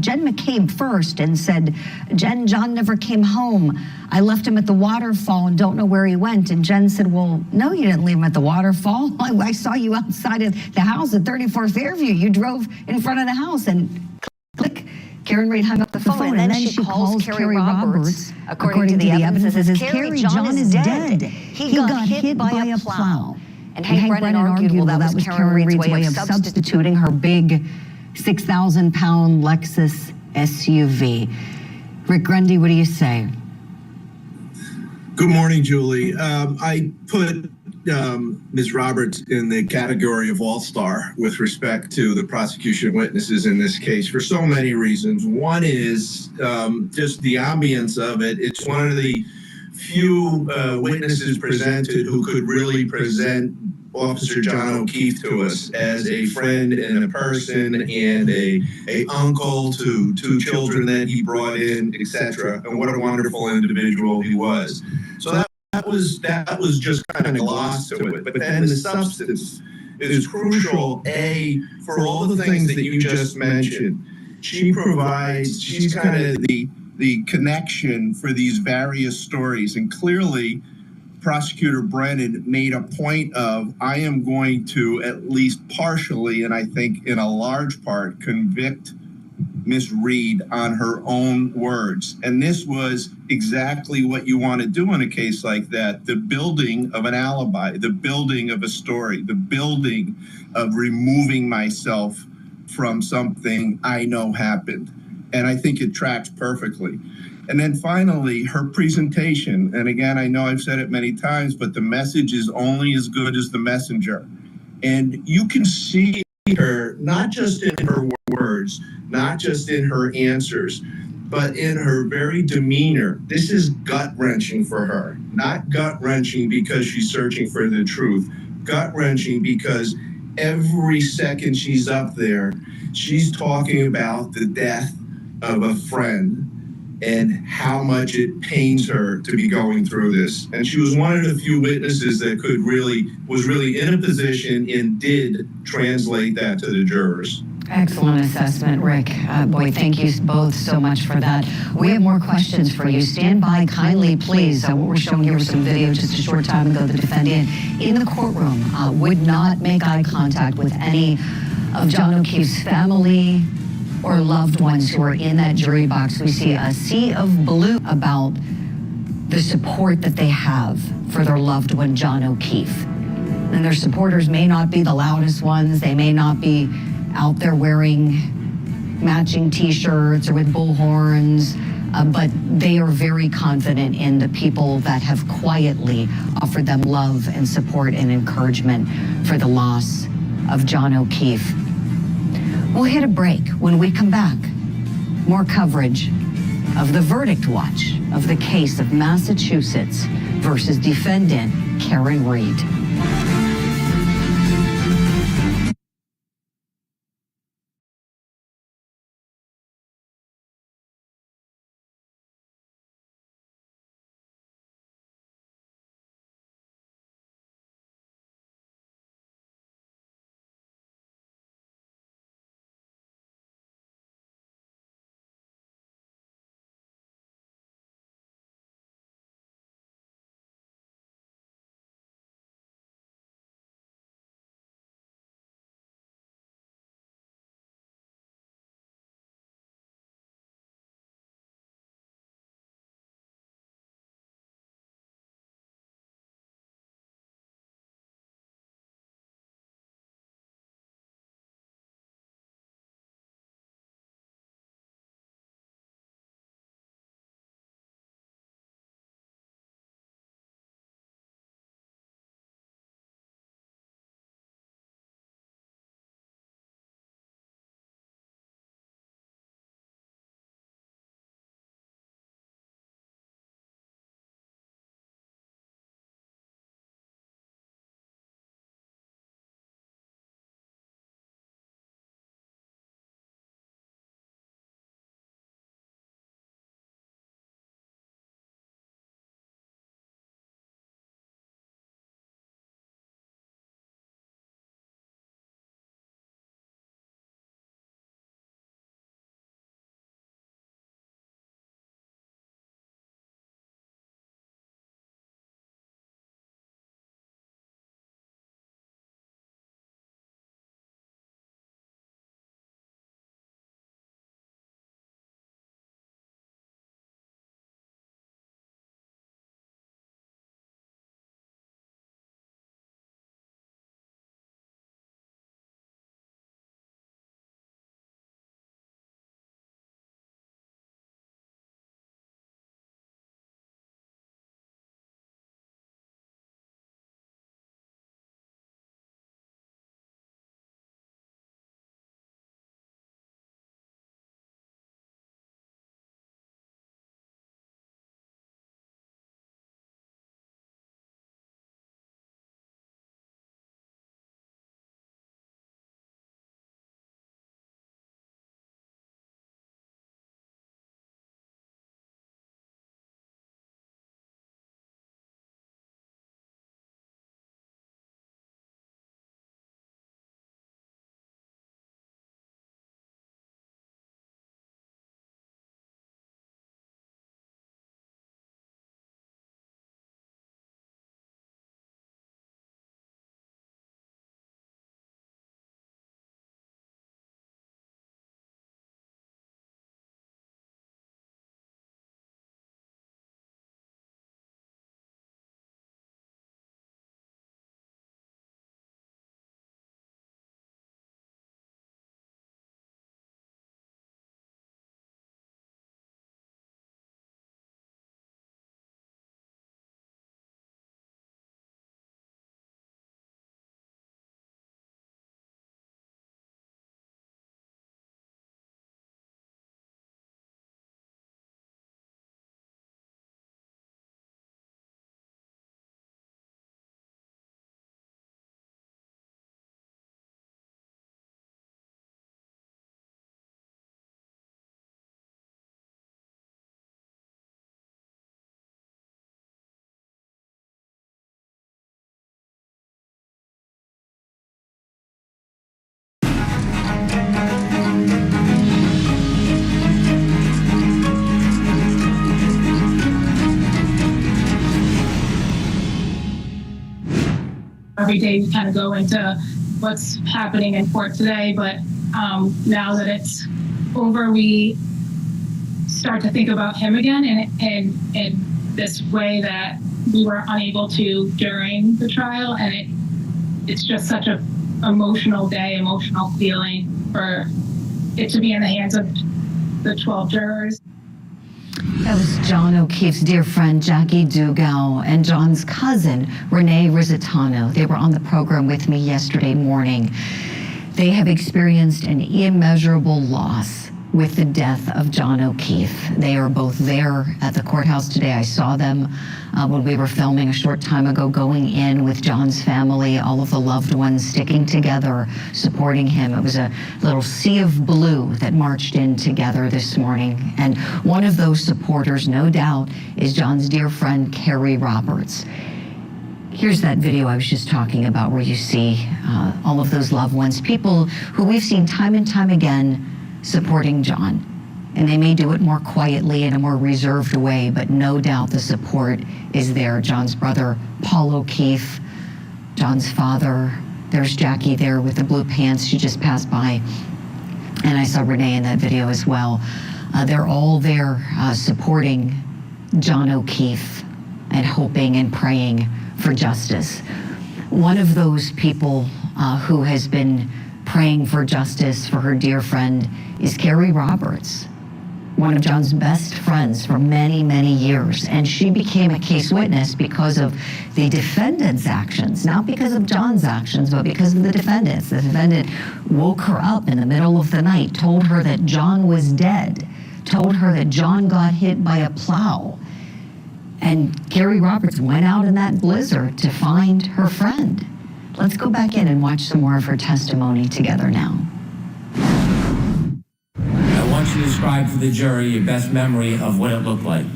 Jen McCabe first and said, John never came home. I left him at the waterfall and don't know where he went. And Jen said, well, no, you didn't leave him at the waterfall. I saw you outside of the house at 34th Fairview. You drove in front of the house and click. Karen Reid hung up the phone, and then she calls Carrie Roberts. According to the evidence, says, Carrie, John is dead. He got hit by a plow. And Hank Brennan argued, well, that was Karen Reid's way of substituting her big 6,000-pound Lexus SUV. Rick Grundy, what do you say? Good morning, Julie. I put Ms. Roberts in the category of all-star with respect to the prosecution witnesses in this case for so many reasons. One is just the ambience of it. It's one of the few witnesses presented who could really present Officer John O'Keefe to us as a friend and a person and a uncle to two children that he brought in, etc. And what a wonderful individual he was. So that was just kind of gloss to it. But then the substance is crucial, for all the things that you just mentioned. She's kind of the connection for these various stories. And clearly, Prosecutor Brennan made a point of, I am going to at least partially, and I think in a large part, convict Ms. Reid on her own words. And this was exactly what you want to do in a case like that. The building of an alibi, the building of a story, the building of removing myself from something I know happened. And I think it tracks perfectly. And then finally, her presentation. And again, I know I've said it many times, but the message is only as good as the messenger. And you can see her, not just in her words, not just in her answers, but in her very demeanor. This is gut-wrenching for her. Not gut-wrenching because she's searching for the truth. Gut-wrenching because every second she's up there, she's talking about the death of a friend and how much it pains her to be going through this. And she was one of the few witnesses that was really in a position and did translate that to the jurors. Excellent assessment, Rick. Boy, thank you both so much for that. We have more questions for you. Stand by kindly, please. What we're showing here was some video just a short time ago. The defendant in the courtroom would not make eye contact with any of John O'Keefe's family or loved ones who are in that jury box. We see a sea of blue about the support that they have for their loved one, John O'Keefe. And their supporters may not be the loudest ones. They may not be out there wearing matching T-shirts or with bullhorns, but they are very confident in the people that have quietly offered them love and support and encouragement for the loss of John O'Keefe. We'll hit a break. When we come back, more coverage of the verdict watch of the case of Massachusetts versus defendant Karen Reid. every day we kind of go into what's happening in court today, but now that it's over, we start to think about him again in this way that we were unable to during the trial, and it's just such a emotional day, emotional feeling for it to be in the hands of the 12 jurors. That was John O'Keefe's dear friend Jackie Dugal and John's cousin Renee Rizzitano. They were on the program with me yesterday morning. They have experienced an immeasurable loss with the death of John O'Keefe. They are both there at the courthouse today. I saw them when we were filming a short time ago, going in with John's family, all of the loved ones sticking together, supporting him. It was a little sea of blue that marched in together this morning. And one of those supporters, no doubt, is John's dear friend, Carrie Roberts. Here's that video I was just talking about where you see all of those loved ones, people who we've seen time and time again supporting John. And they may do it more quietly in a more reserved way, but no doubt the support is there. John's brother, Paul O'Keefe, John's father. There's Jackie there with the blue pants. She just passed by. And I saw Renee in that video as well. They're all there supporting John O'Keefe and hoping and praying for justice. One of those people who has been praying for justice for her dear friend is Carrie Roberts, one of John's best friends for many, many years. And she became a case witness because of the defendant's actions, not because of John's actions, but because of the defendant's. The defendant woke her up in the middle of the night, told her that John was dead, told her that John got hit by a plow. And Carrie Roberts went out in that blizzard to find her friend. Let's go back in and watch some more of her testimony together now. I want you to describe to the jury your best memory of what it looked like.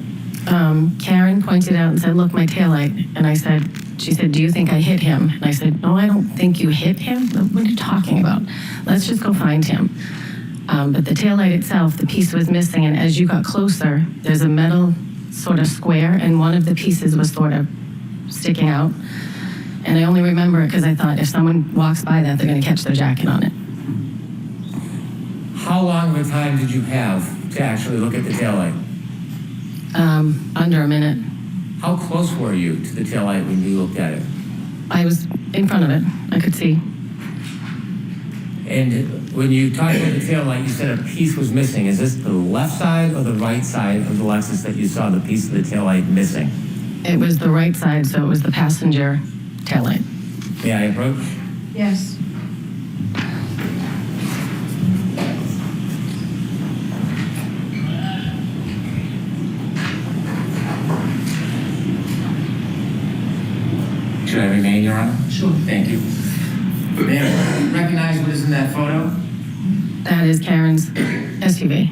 Karen pointed out and said, look, my taillight. And she said, do you think I hit him? And I said, no, I don't think you hit him. What are you talking about? Let's just go find him. But the taillight itself, the piece was missing. And as you got closer, there's a metal sort of square, and one of the pieces was sort of sticking out. And I only remember it because I thought if someone walks by that, they're going to catch their jacket on it. How long of a time did you have to actually look at the taillight? Under a minute. How close were you to the taillight when you looked at it? I was in front of it. I could see. And when you talked about the taillight, you said a piece was missing. Is this the left side or the right side of the Lexus that you saw the piece of the taillight missing? It was the right side, so it was the passenger taillight. May I approach? Yes. Should I remain, Your Honor? Sure. Thank you. May I recognize what is in that photo? That is Karen's SUV.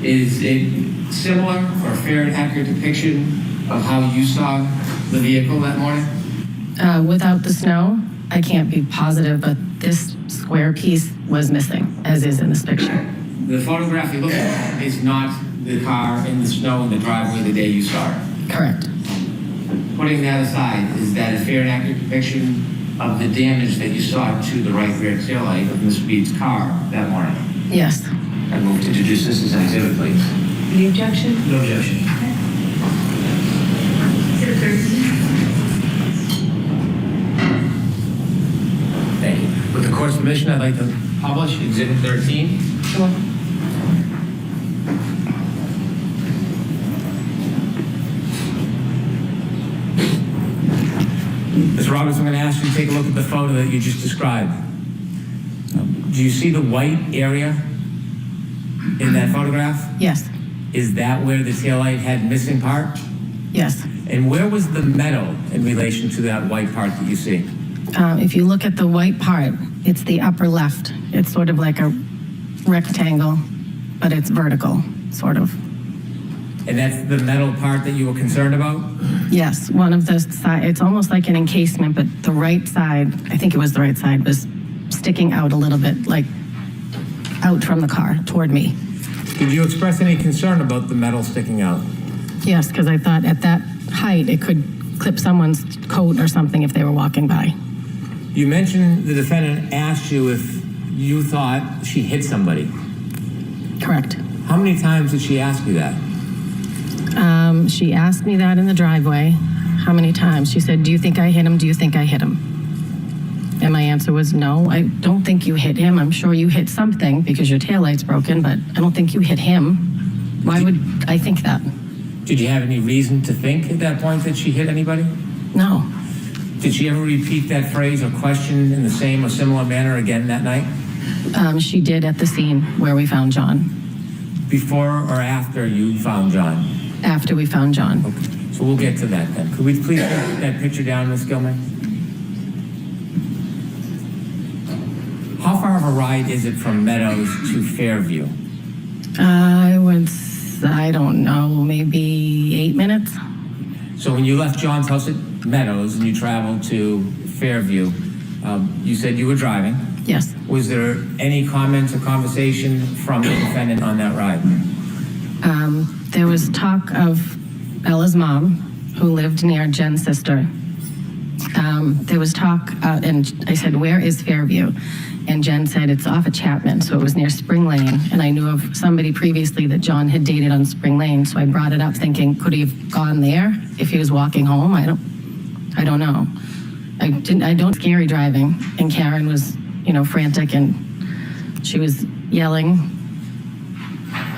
Is it similar or a fair and accurate depiction of how you saw the vehicle that morning? Without the snow, I can't be positive, but this square piece was missing, as is in this picture. The photograph you look at is not the car in the snow in the driveway the day you saw it. Correct. Putting that aside, is that a fair and accurate depiction of the damage that you saw to the right rear taillight of Ms. Speed's car that morning? Yes. I move to introduce this as an exhibit, please. Any objection? No objection. Thank you. With the court's permission, I'd like to publish Exhibit 13. Sure. Ms. Roberts, I'm going to ask you to take a look at the photo that you just described. Do you see the white area in that photograph? Yes. Is that where the taillight had missing part? Yes. And where was the metal in relation to that white part that you see? If you look at the white part, it's the upper left. It's sort of like a rectangle, but it's vertical, sort of. And that's the metal part that you were concerned about? Yes, one of the side, it's almost like an encasement, but the right side, I think it was the right side, was sticking out a little bit, like out from the car toward me. Did you express any concern about the metal sticking out? Yes, because I thought at that height it could clip someone's coat or something if they were walking by. You mentioned the defendant asked you if you thought she hit somebody. Correct. How many times did she ask you that? She asked me that in the driveway. How many times? She said, do you think I hit him? Do you think I hit him? And my answer was no, I don't think you hit him. I'm sure you hit something because your taillight's broken, but I don't think you hit him. Why would I think that? Did you have any reason to think at that point that she hit anybody? No. Did she ever repeat that phrase or question in the same or similar manner again that night? She did at the scene where we found John. Before or after you found John? After we found John. Okay, so we'll get to that then. Could we please put that picture down, Ms. Gilman? How far of a ride is it from Meadows to Fairview? I don't know, maybe 8 minutes. So when you left John's house at Meadows and you traveled to Fairview, you said you were driving. Yes. Was there any comments or conversation from the defendant on that ride? There was talk of Bella's mom, who lived near Jen's sister. There was talk, and I said, where is Fairview? And Jen said, it's off of Chapman, so it was near Spring Lane. And I knew of somebody previously that John had dated on Spring Lane, so I brought it up thinking, could he have gone there if he was walking home? I don't know. I don't scary driving, and Karen was, frantic, and she was yelling.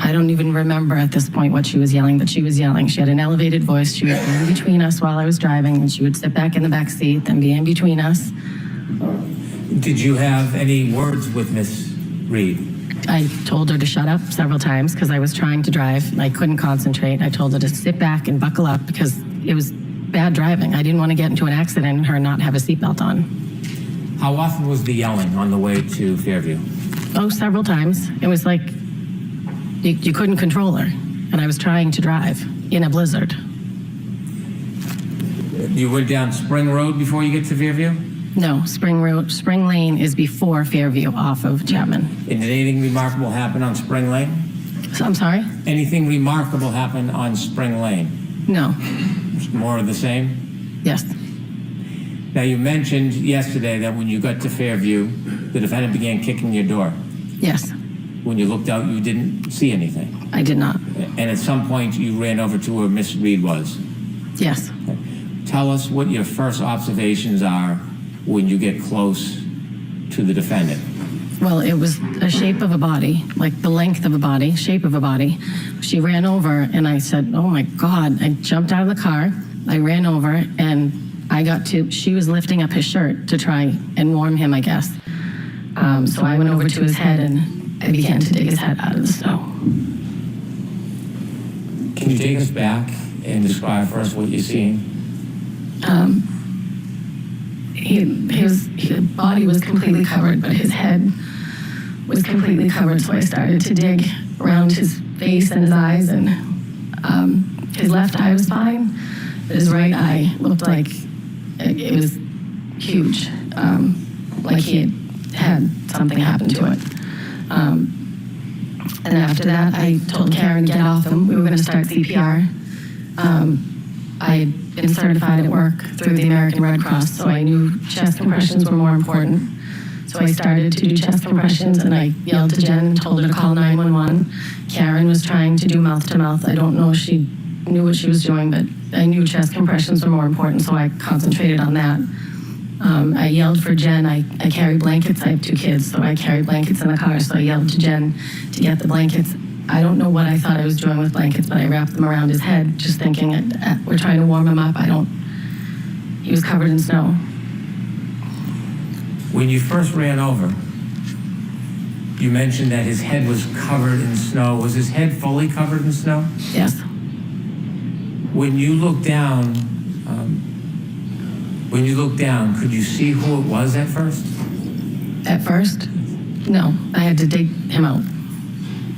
I don't even remember at this point what she was yelling, but she was yelling. She had an elevated voice. She was in between us while I was driving, and she would sit back in the back seat and be in between us. Did you have any words with Miss Reed? I told her to shut up several times because I was trying to drive and I couldn't concentrate. I told her to sit back and buckle up because it was bad driving. I didn't want to get into an accident and her not have a seatbelt on. How often was the yelling on the way to Fairview? Oh, several times. It was like you couldn't control her, and I was trying to drive in a blizzard. You went down Spring Road before you get to Fairview? No, Spring Lane is before Fairview off of Chapman. And did anything remarkable happen on Spring Lane? So, I'm sorry? Anything remarkable happen on Spring Lane? No. More of the same? Yes. Now, you mentioned yesterday that when you got to Fairview, the defendant began kicking your door. Yes. When you looked out, you didn't see anything. I did not. And at some point, you ran over to where Miss Reed was. Yes. Tell us what your first observations are when you get close to the defendant. Well, it was a shape of a body, like the length of a body, shape of a body. She ran over, and I said, oh my God. I jumped out of the car. I ran over, and she was lifting up his shirt to try and warm him, I guess. So I went over to his head, and I began to dig his head out of the snow. Can you take us back and describe for us what you're seeing? His body was completely covered, but his head was completely covered. So I started to dig around his face and his eyes, and his left eye was fine, but his right eye looked like it was huge, like he had something happen to it. And after that, I told Karen to get off him. We were going to start CPR. I had been certified at work through the American Red Cross, so I knew chest compressions were more important. So I started to do chest compressions, and I yelled to Jen and told her to call 911. Karen was trying to do mouth-to-mouth. I don't know if she knew what she was doing, but I knew chest compressions were more important, so I concentrated on that. I yelled for Jen. I carry blankets. I have 2 kids, so I carry blankets in the car, so I yelled to Jen to get the blankets. I don't know what I thought I was doing with blankets, but I wrapped them around his head, just thinking we're trying to warm him up. He was covered in snow. When you first ran over, you mentioned that his head was covered in snow. Was his head fully covered in snow? Yes. When you looked down, could you see who it was at first? At first? No, I had to dig him out.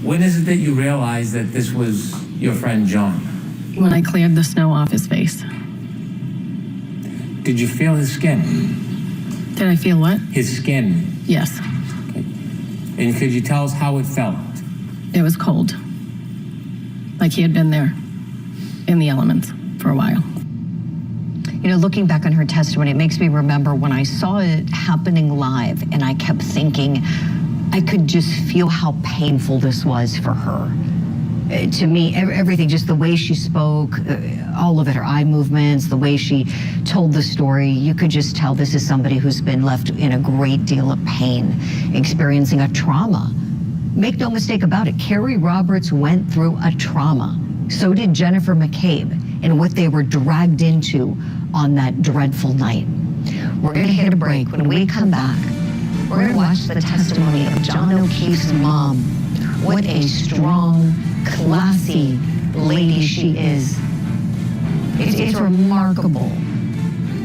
When is it that you realized that this was your friend John? When I cleared the snow off his face. Did you feel his skin? Did I feel what? His skin. Yes. Okay. And could you tell us how it felt? It was cold. Like he had been there in the elements for a while. You know, looking back on her testimony, it makes me remember when I saw it happening live, and I kept thinking, I could just feel how painful this was for her. To me, everything, just the way she spoke, all of it, her eye movements, the way she told the story, you could just tell this is somebody who's been left in a great deal of pain, experiencing a trauma. Make no mistake about it, Carrie Roberts went through a trauma. So did Jennifer McCabe, and what they were dragged into on that dreadful night. We're going to hit a break. When we come back, we're going to watch the testimony of John O'Keefe's mom. What a strong, classy lady she is. It's remarkable,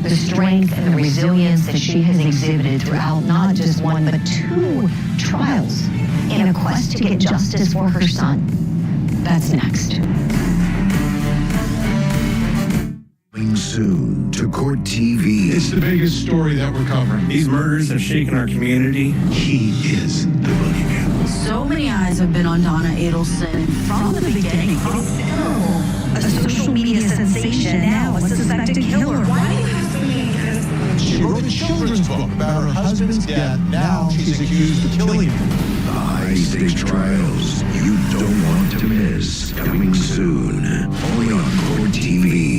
the strength and the resilience that she has exhibited throughout not just one, but 2 trials in a quest to get justice for her son. That's next. Coming soon to Court TV. It's the biggest story that we're covering. These murders have shaken our community. He is the boogeyman. So many eyes have been on Donna Adelson from the beginning. A social media sensation, now a suspected killer. Why do you have to make this? She wrote a children's book about her husband's death. Now she's accused of killing him. The high-stakes trials you don't want to miss. Coming soon. Only on Court TV.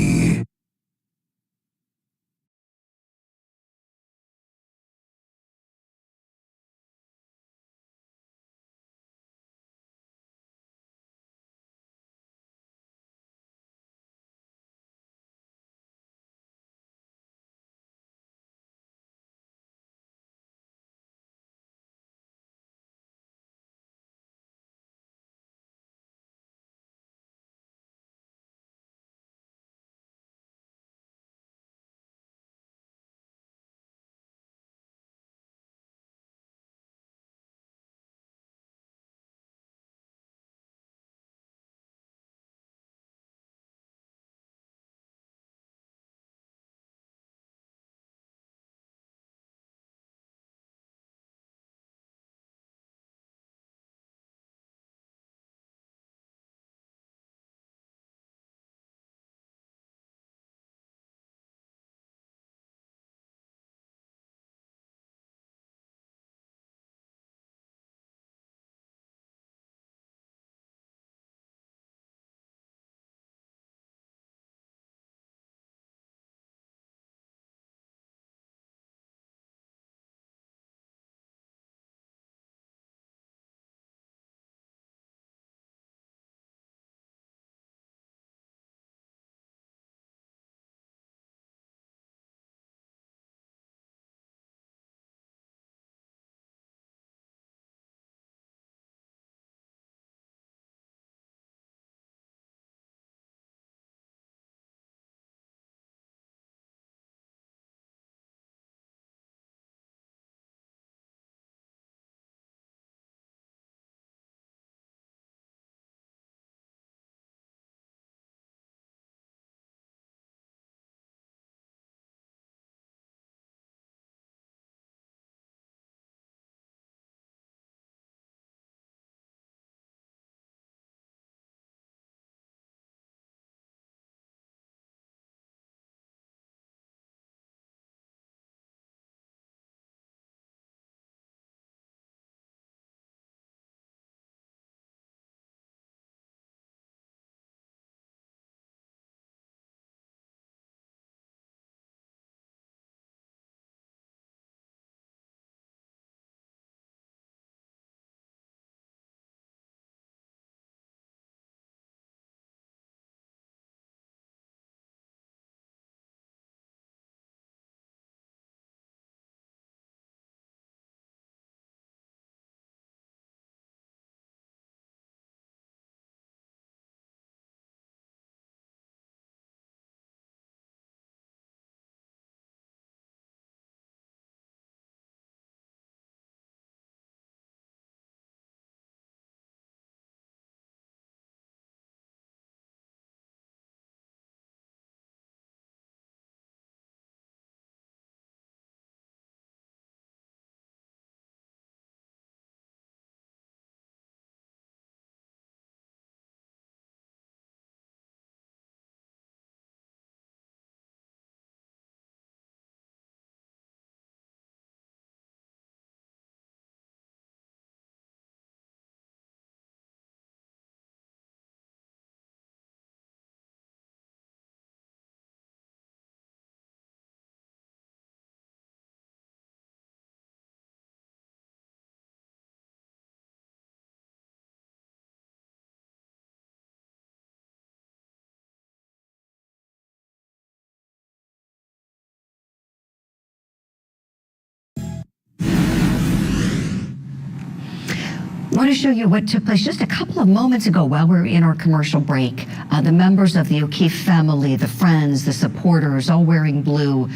want to show you what took place just a couple of moments ago while we were in our commercial break. The members of the O'Keefe family, the friends, the supporters, all wearing blue,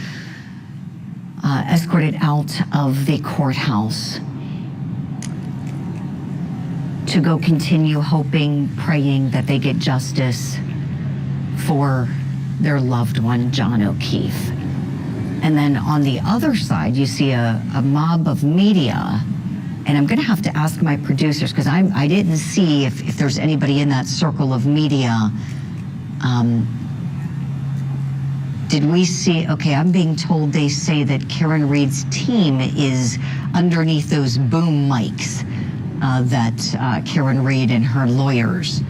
escorted out of the courthouse to go continue hoping, praying that they get justice for their loved one, John O'Keefe. And then on the other side, you see a mob of media. And I'm going to have to ask my producers, because I didn't see if there's anybody in that circle of media. Did we see, okay, I'm being told they say that Karen Reed's team is underneath those boom mics that Karen Reed and her lawyers.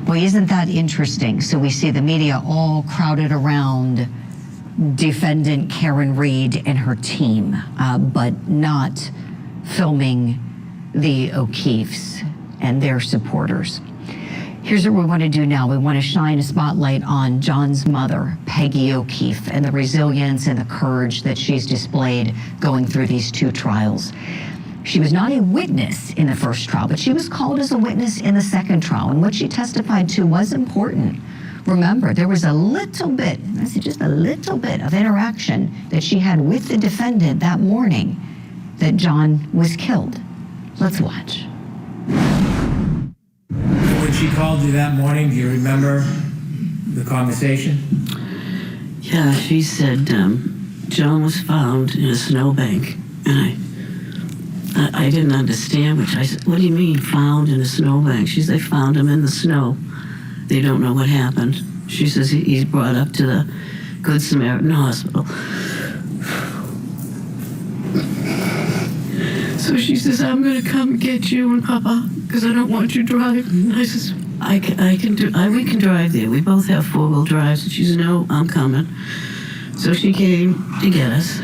Well, isn't that interesting? So we see the media all crowded around defendant Karen Reed and her team, but not filming the O'Keefes and their supporters. Here's what we want to do now. We want to shine a spotlight on John's mother, Peggy O'Keefe, and the resilience and the courage that she's displayed going through these two trials. She was not a witness in the first trial, but she was called as a witness in the second trial, and what she testified to was important. Remember, there was a little bit, I said just a little bit of interaction that she had with the defendant that morning that John was killed. Let's watch. When she called you that morning, do you remember the conversation? Yeah, she said John was found in a snowbank, and I didn't understand, which I said, what do you mean found in a snowbank? She said they found him in the snow. They don't know what happened. She says he's brought up to the Good Samaritan Hospital. So she says, I'm going to come get you and Papa because I don't want you driving. I says, we can drive there. We both have four-wheel drives. And she says, no, I'm coming. So she came to get us.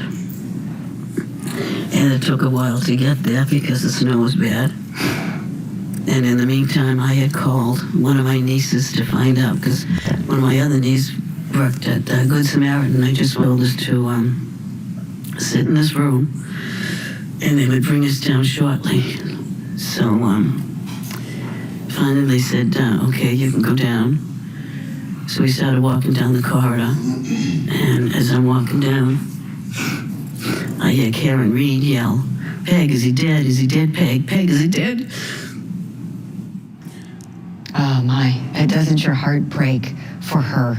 And it took a while to get there because the snow was bad. And in the meantime, I had called one of my nieces to find out, because one of my other nieces worked at Good Samaritan. I just told us to sit in this room, and they would bring us down shortly. So finally they said, okay, you can go down. So we started walking down the corridor, and as I'm walking down, I hear Karen Reed yell, Peg, is he dead? Is he dead, Peg? Peg, is he dead? Oh my, doesn't your heart break for her?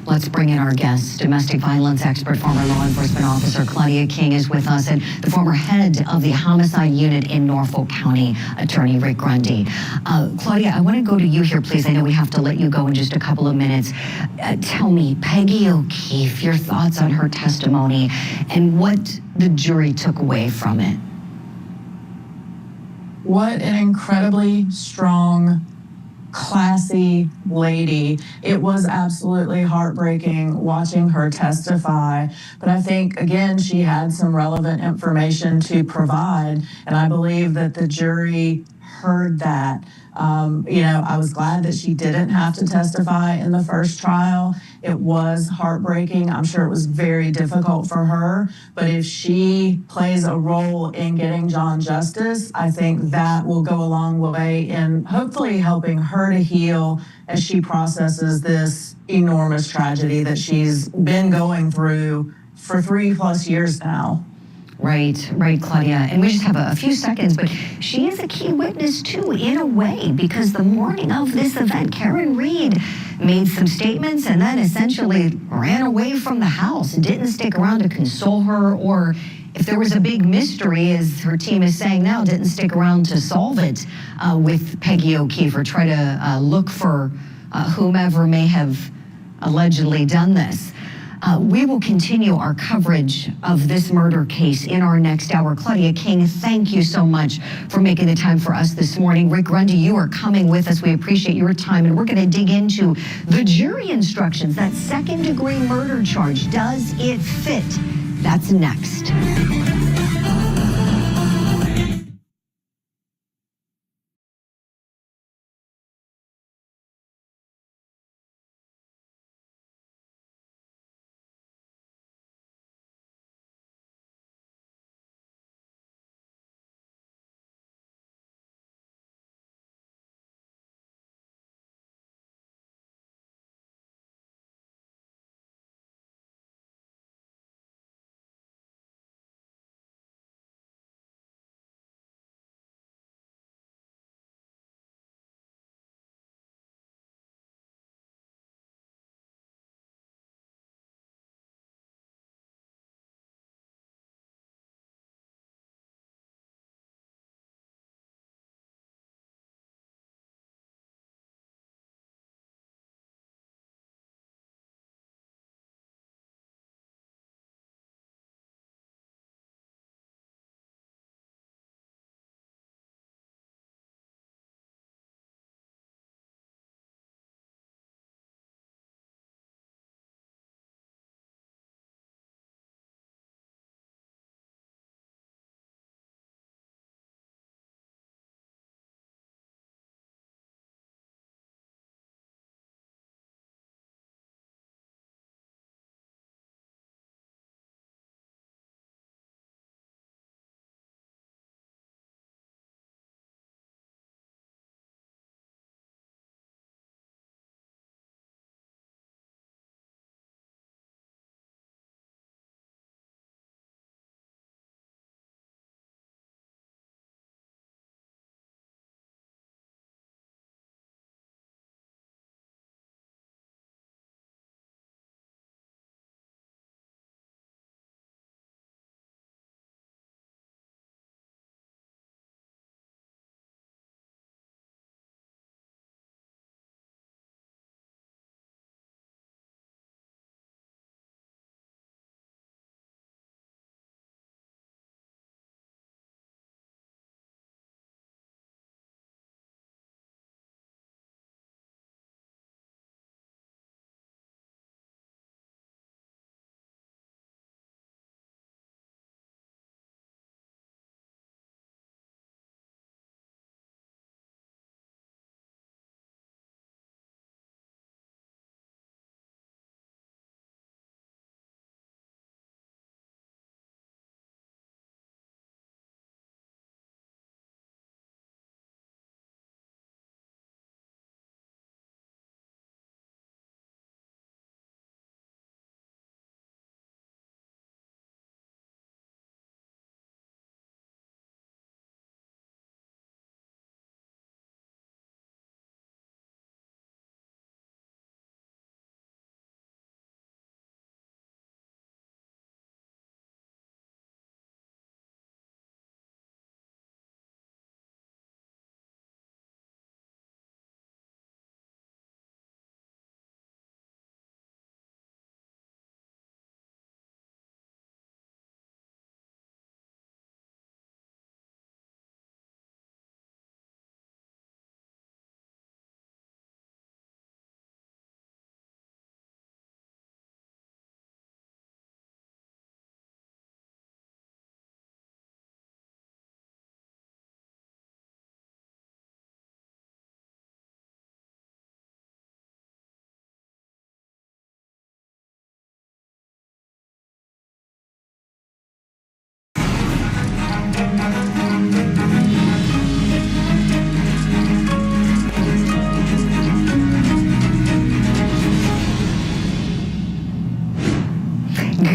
Let's bring in our guest, domestic violence expert, former law enforcement officer Claudia King is with us, and the former head of the homicide unit in Norfolk County, attorney Rick Grundy. Claudia, I want to go to you here, please. I know we have to let you go in just a couple of minutes. Tell me, Peggy O'Keefe, your thoughts on her testimony and what the jury took away from it. What an incredibly strong, classy lady. It was absolutely heartbreaking watching her testify. But I think, again, she had some relevant information to provide. And I believe that the jury heard that. I was glad that she didn't have to testify in the first trial. It was heartbreaking. I'm sure it was very difficult for her. But if she plays a role in getting John justice, I think that will go a long way in hopefully helping her to heal as she processes this enormous tragedy that she's been going through for 3+ years now. Right, Claudia. And we just have a few seconds, but she is a key witness too, in a way, because the morning of this event, Karen Reed made some statements and then essentially ran away from the house and didn't stick around to console her, or if there was a big mystery, as her team is saying now, didn't stick around to solve it with Peggy O'Keefe or try to look for whomever may have allegedly done this. We will continue our coverage of this murder case in our next hour. Claudia King, thank you so much for making the time for us this morning. Rick Grundy, you are coming with us. We appreciate your time, and we're going to dig into the jury instructions. That second-degree murder charge, does it fit? That's next.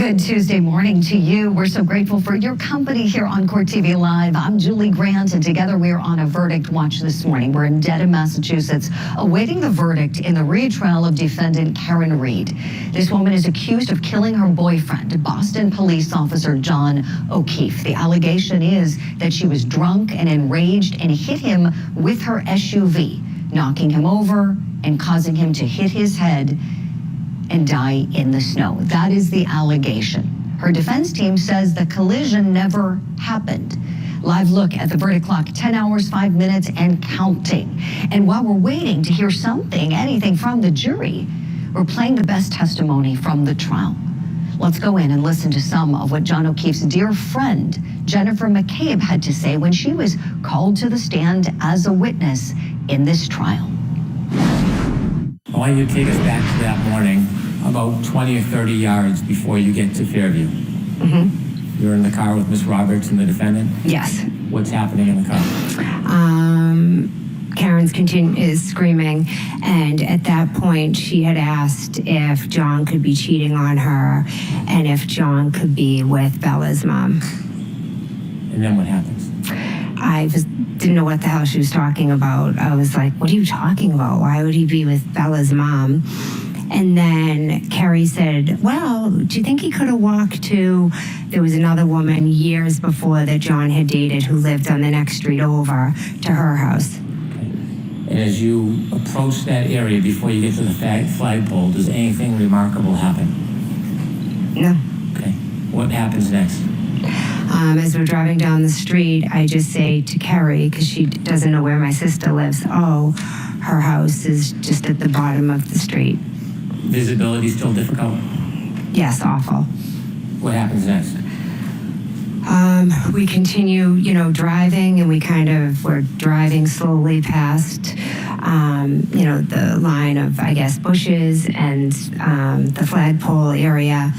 Good Tuesday morning to you. We're so grateful for your company here on Court TV Live. I'm Julie Grant, and together we're on a verdict watch this morning. We're in Dedham, Massachusetts, awaiting the verdict in the retrial of defendant Karen Reed. This woman is accused of killing her boyfriend, Boston police officer John O'Keefe. The allegation is that she was drunk and enraged and hit him with her SUV, knocking him over and causing him to hit his head and die in the snow. That is the allegation. Her defense team says the collision never happened. Live look at the verdict clock, 10 hours, 5 minutes, and counting. And while we're waiting to hear anything from the jury, we're playing the best testimony from the trial. Let's go in and listen to some of what John O'Keefe's dear friend, Jennifer McCabe, had to say when she was called to the stand as a witness in this trial. I want you to take us back to that morning, about 20 or 30 yards before you get to Fairview. Mm-hmm. You're in the car with Miss Roberts and the defendant? Yes. What's happening in the car? Karen's is screaming, and at that point she had asked if John could be cheating on her and if John could be with Bella's mom. And then what happens? I didn't know what the hell she was talking about. I was like, what are you talking about? Why would he be with Bella's mom? And then Carrie said, well, do you think he could have walked to, there was another woman years before that John had dated who lived on the next street over to her house. Okay. And as you approach that area before you get to the flagpole, does anything remarkable happen? No. Okay. What happens next? As we're driving down the street, I just say to Carrie, because she doesn't know where my sister lives, oh, her house is just at the bottom of the street. Visibility still difficult? Yes, awful. What happens next? We continue, driving, and we're driving slowly past, the line of, I guess, bushes and the flagpole area.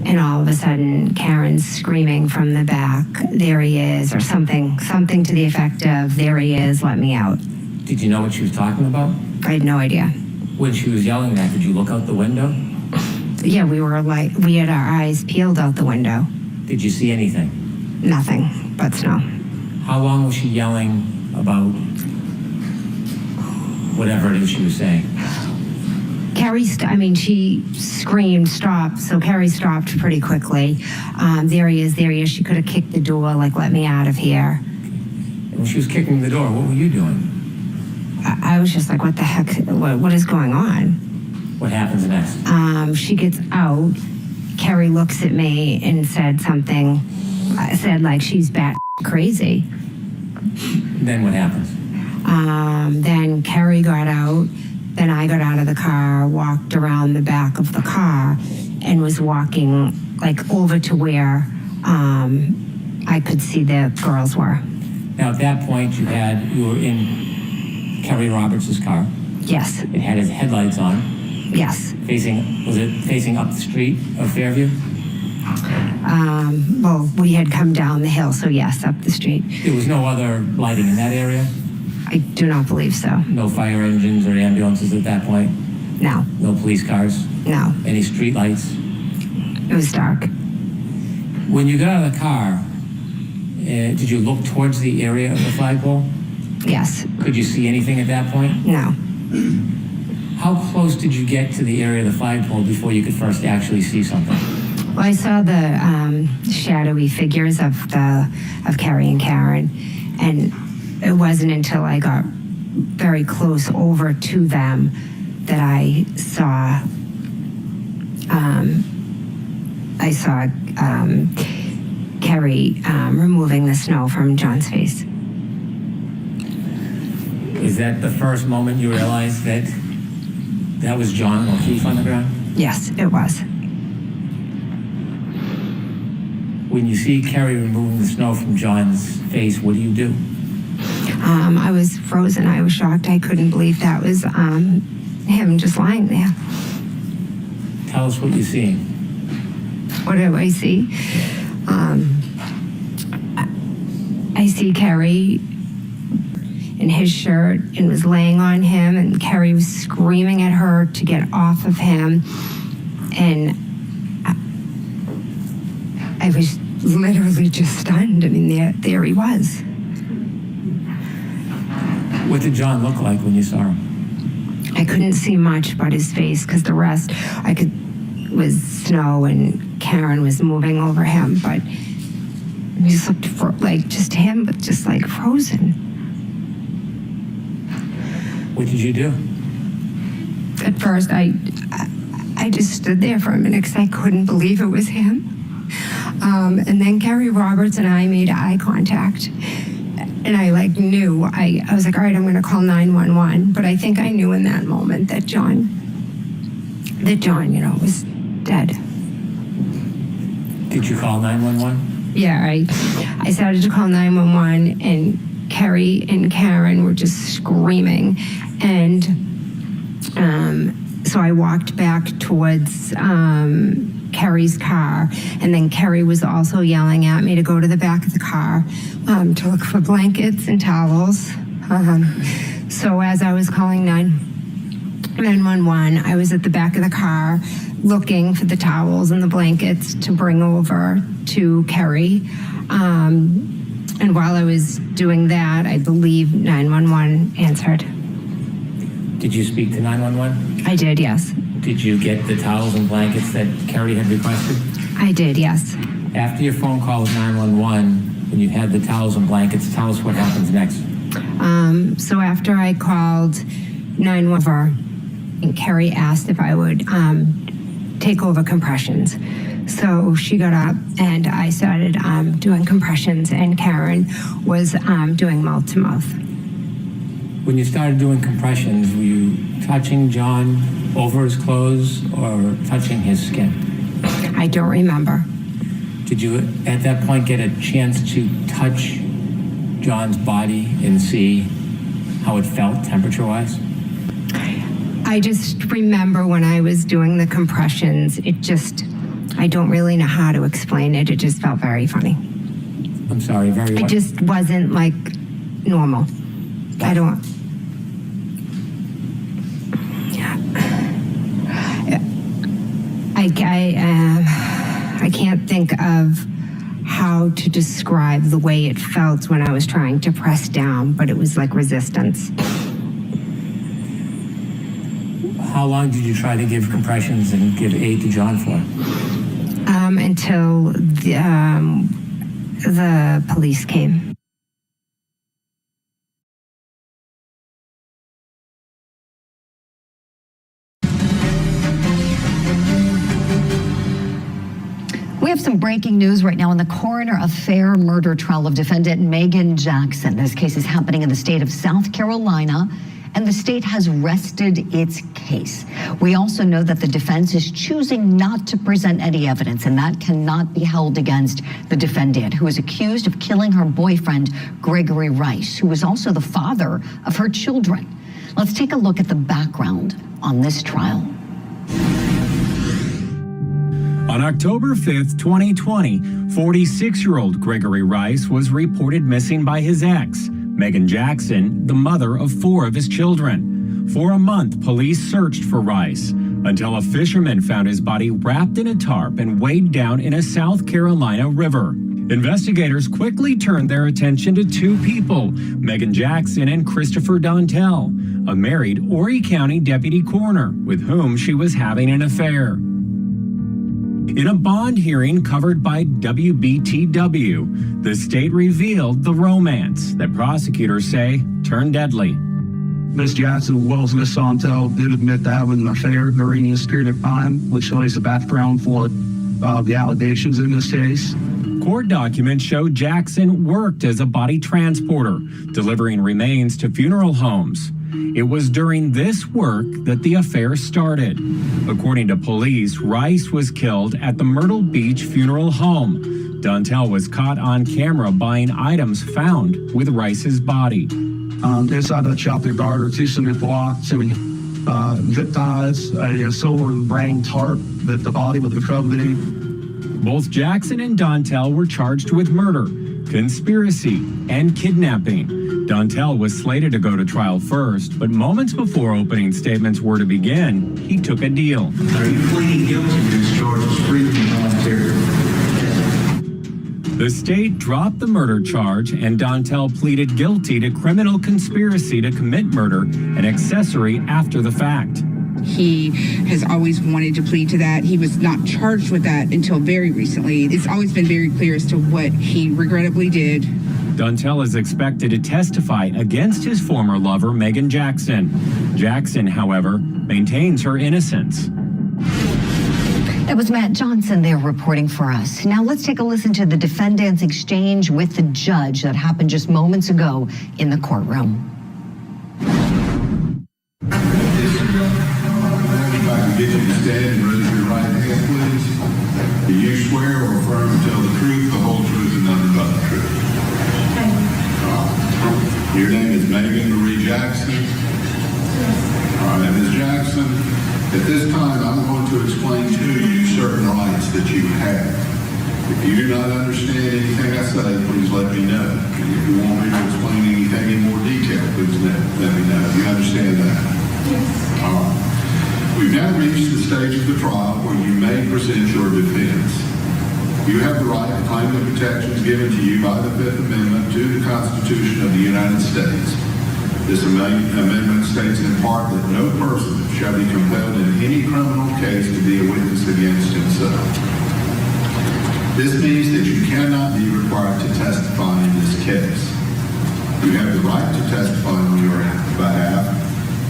And all of a sudden, Karen's screaming from the back, there he is, or something to the effect of, there he is, let me out. Did you know what she was talking about? I had no idea. When she was yelling that, did you look out the window? Yeah, we had our eyes peeled out the window. Did you see anything? Nothing but snow. How long was she yelling about whatever it is she was saying? Carrie, she screamed, stop, so Carrie stopped pretty quickly. There he is. She could have kicked the door, like, let me out of here. And when she was kicking the door, what were you doing? I was just like, what the heck, what is going on? What happens next? She gets out. Carrie looks at me and said something. I said, like, she's bat crazy. Then what happens? Then Carrie got out. Then I got out of the car, walked around the back of the car, and was walking, like, over to where I could see the girls were. Now, at that point, you were in Kerry Roberts' car. Yes. It had his headlights on. Yes. Was it facing up the street of Fairview? Well, we had come down the hill, so yes, up the street. There was no other lighting in that area? I do not believe so. No fire engines or ambulances at that point? No. No police cars? No. Any street lights? It was dark. When you got out of the car, did you look towards the area of the flagpole? Yes. Could you see anything at that point? No. How close did you get to the area of the flagpole before you could first actually see something? Well, I saw the shadowy figures of Carrie and Karen, and it wasn't until I got very close over to them that I saw Carrie removing the snow from John's face. Is that the first moment you realized that that was John O'Keefe on the ground? Yes, it was. When you see Carrie removing the snow from John's face, what do? I was frozen. I was shocked. I couldn't believe that was him just lying there. Tell us what you're seeing. What do I see? I see Carrie in his shirt and was laying on him, and Carrie was screaming at her to get off of him. And I was literally just stunned. I mean, there he was. What did John look like when you saw him? I couldn't see much but his face, because the rest was snow, and Karen was moving over him, but he just looked like just him, but just like frozen. What did you do? At first, I just stood there for a minute because I couldn't believe it was him. And then Carrie Roberts and I made eye contact. And I knew, I was like, all right, I'm going to call 911. But I think I knew in that moment that John, was dead. Did you call 911? Yeah, I started to call 911, and Carrie and Karen were just screaming. And so I walked back towards Carrie's car, and then Carrie was also yelling at me to go to the back of the car to look for blankets and towels. So as I was calling 911, I was at the back of the car looking for the towels and the blankets to bring over to Carrie. And while I was doing that, I believe 911 answered. Did you speak to 911? I did, yes. Did you get the towels and blankets that Carrie had requested? I did, yes. After your phone call with 911, when you had the towels and blankets, tell us what happens next. So after I called 911, and Carrie asked if I would take over compressions. So she got up, and I started doing compressions, and Karen was doing mouth-to-mouth. When you started doing compressions, were you touching John over his clothes or touching his skin? I don't remember. Did you at that point get a chance to touch John's body and see how it felt temperature-wise? I just remember when I was doing the compressions, I don't really know how to explain it. It just felt very funny. I'm sorry, very It just wasn't like normal. I don't. I can't think of how to describe the way it felt when I was trying to press down, but it was like resistance. How long did you try to give compressions and give aid to John for? Until the police came. We have some breaking news right now in the coroner affair murder trial of defendant Megan Jackson. This case is happening in the state of South Carolina, and the state has rested its case. We also know that the defense is choosing not to present any evidence, and that cannot be held against the defendant, who is accused of killing her boyfriend, Gregory Rice, who was also the father of her children. Let's take a look at the background on this trial. On October 5th, 2020, 46-year-old Gregory Rice was reported missing by his ex, Megan Jackson, the mother of 4 of his children. For a month, police searched for Rice until a fisherman found his body wrapped in a tarp and weighed down in a South Carolina river. Investigators quickly turned their attention to 2 people, Megan Jackson and Christopher Dontel, a married Horry County deputy coroner with whom she was having an affair. In a bond hearing covered by WBTW, the state revealed the romance that prosecutors say turned deadly. Ms. Jackson, as well as Ms. Dontel, did admit to having an affair during this period of time, which lays the background for the allegations in this case. Court documents show Jackson worked as a body transporter, delivering remains to funeral homes. It was during this work that the affair started. According to police, Rice was killed at the Myrtle Beach funeral home. Dontel was caught on camera buying items found with Rice's body. Inside the shop, there are 2 cement blocks, zip ties, a silver rain tarp that the body was covered in. Both Jackson and Dontel were charged with murder, conspiracy, and kidnapping. Dontel was slated to go to trial first, but moments before opening statements were to begin, he took a deal. Are you pleading guilty to this charge of freely and voluntarily? The state dropped the murder charge, and Dontel pleaded guilty to criminal conspiracy to commit murder and accessory after the fact. He has always wanted to plead to that. He was not charged with that until very recently. It's always been very clear as to what he regrettably did. Dontel is expected to testify against his former lover, Megan Jackson. Jackson, however, maintains her innocence. That was Matt Johnson there reporting for us. Now let's take a listen to the defendant's exchange with the judge that happened just moments ago in the courtroom. Get you to stand and raise your right hand, please. Do you swear or affirm to tell the truth, the whole truth, and nothing but the truth? Your name is Megan Marie Jackson. All right, Ms. Jackson, at this time, I'm going to explain to you certain rights that you have. If you do not understand anything I say, please let me know. And if you want me to explain anything in more detail, please let me know. You understand that? Yes. All right. We've now reached the stage of the trial where you may present your defense. You have the right to claim the protections given to you by the Fifth Amendment to the Constitution of the United States. This amendment states in part that no person shall be compelled in any criminal case to be a witness against himself. This means that you cannot be required to testify in this case. You have the right to testify on your behalf.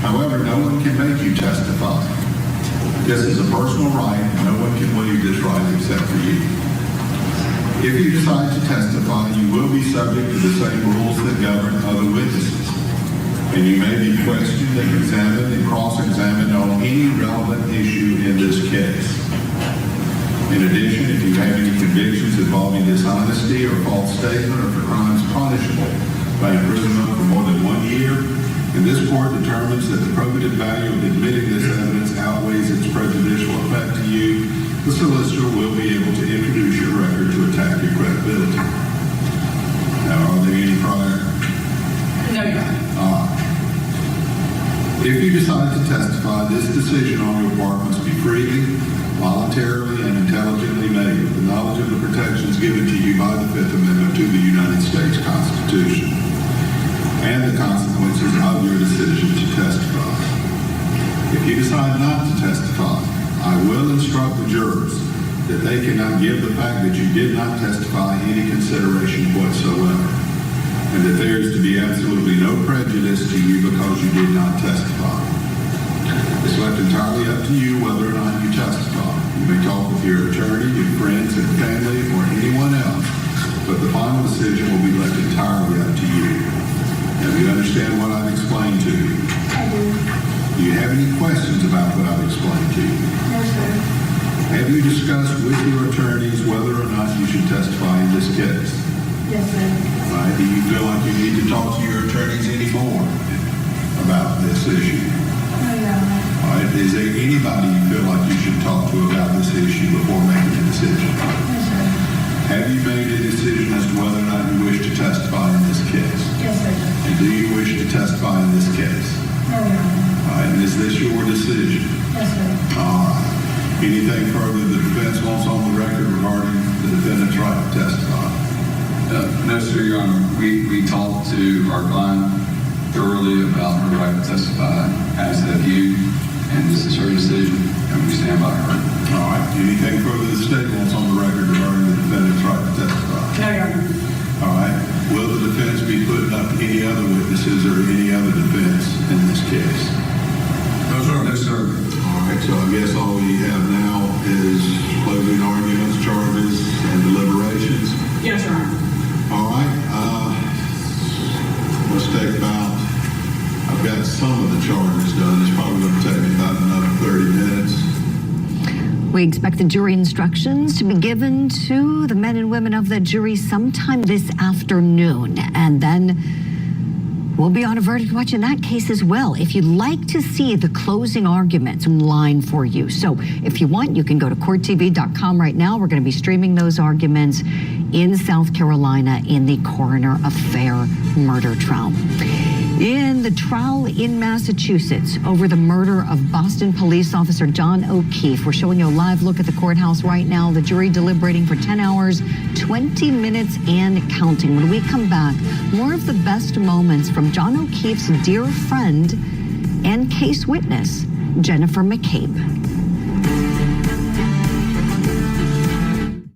However, no one can make you testify. This is a personal right, and no one can waive this right except for you. If you decide to testify, you will be subject to the same rules that govern other witnesses, and you may be questioned and examined and cross-examined on any relevant issue in this case. In addition, if you have any convictions involving dishonesty or false statement or for crimes punishable by imprisonment for more than 1 year, and this court determines that the probative value of admitting this evidence outweighs its prejudicial effect to you, the solicitor will be able to introduce your record to attack your credibility. Now, are there any prior? No, Your Honor. If you decide to testify, this decision on your part must be freely, voluntarily, and intelligently made with the knowledge of the protections given to you by the Fifth Amendment to the United States Constitution and the consequences of your decision to testify. If you decide not to testify, I will instruct the jurors that they cannot give the fact that you did not testify any consideration whatsoever, and that there is to be absolutely no prejudice to you because you did not testify. It's left entirely up to you whether or not you testify. You may talk with your attorney, your friends and family, or anyone else, but the final decision will be left entirely up to you. Now, do you understand what I've explained to you? I do. Do you have any questions about what I've explained to you? No, sir. Have you discussed with your attorneys whether or not you should testify in this case? Yes, sir. All right. Do you feel like you need to talk to your attorneys anymore about this issue? No, Your Honor. All right. Is there anybody you feel like you should talk to about this issue before making a decision? No, sir. Have you made a decision as to whether or not you wish to testify in this case? Yes, sir. And do you wish to testify in this case? No, Your Honor. All right. And is this your decision? Yes, sir. All right. Anything further the defense wants on the record regarding the defendant's right to testify? No, sir, Your Honor. We talked to our client thoroughly about her right to testify, as have you, and this is her decision, and we stand by her. All right. Anything further the state wants on the record regarding the defendant's right to testify? No, Your Honor. All right. Will the defense be putting up any other witnesses or any other defense in this case? No, sir. No, sir. All right. So I guess all we have now is closing arguments, charges, and deliberations. Yes, Your Honor. All right. Let's take about, I've got some of the charges done. It's probably going to take me about another 30 minutes. We expect the jury instructions to be given to the men and women of the jury sometime this afternoon. And then we'll be on a verdict watch in that case as well. If you'd like to see the closing arguments online for you. So if you want, you can go to courttv.com right now. We're going to be streaming those arguments in South Carolina in the coroner affair murder trial. In the trial in Massachusetts over the murder of Boston police officer John O'Keefe, we're showing you a live look at the courthouse right now. The jury deliberating for 10 hours, 20 minutes and counting. When we come back, more of the best moments from John O'Keefe's dear friend and case witness, Jennifer McCabe.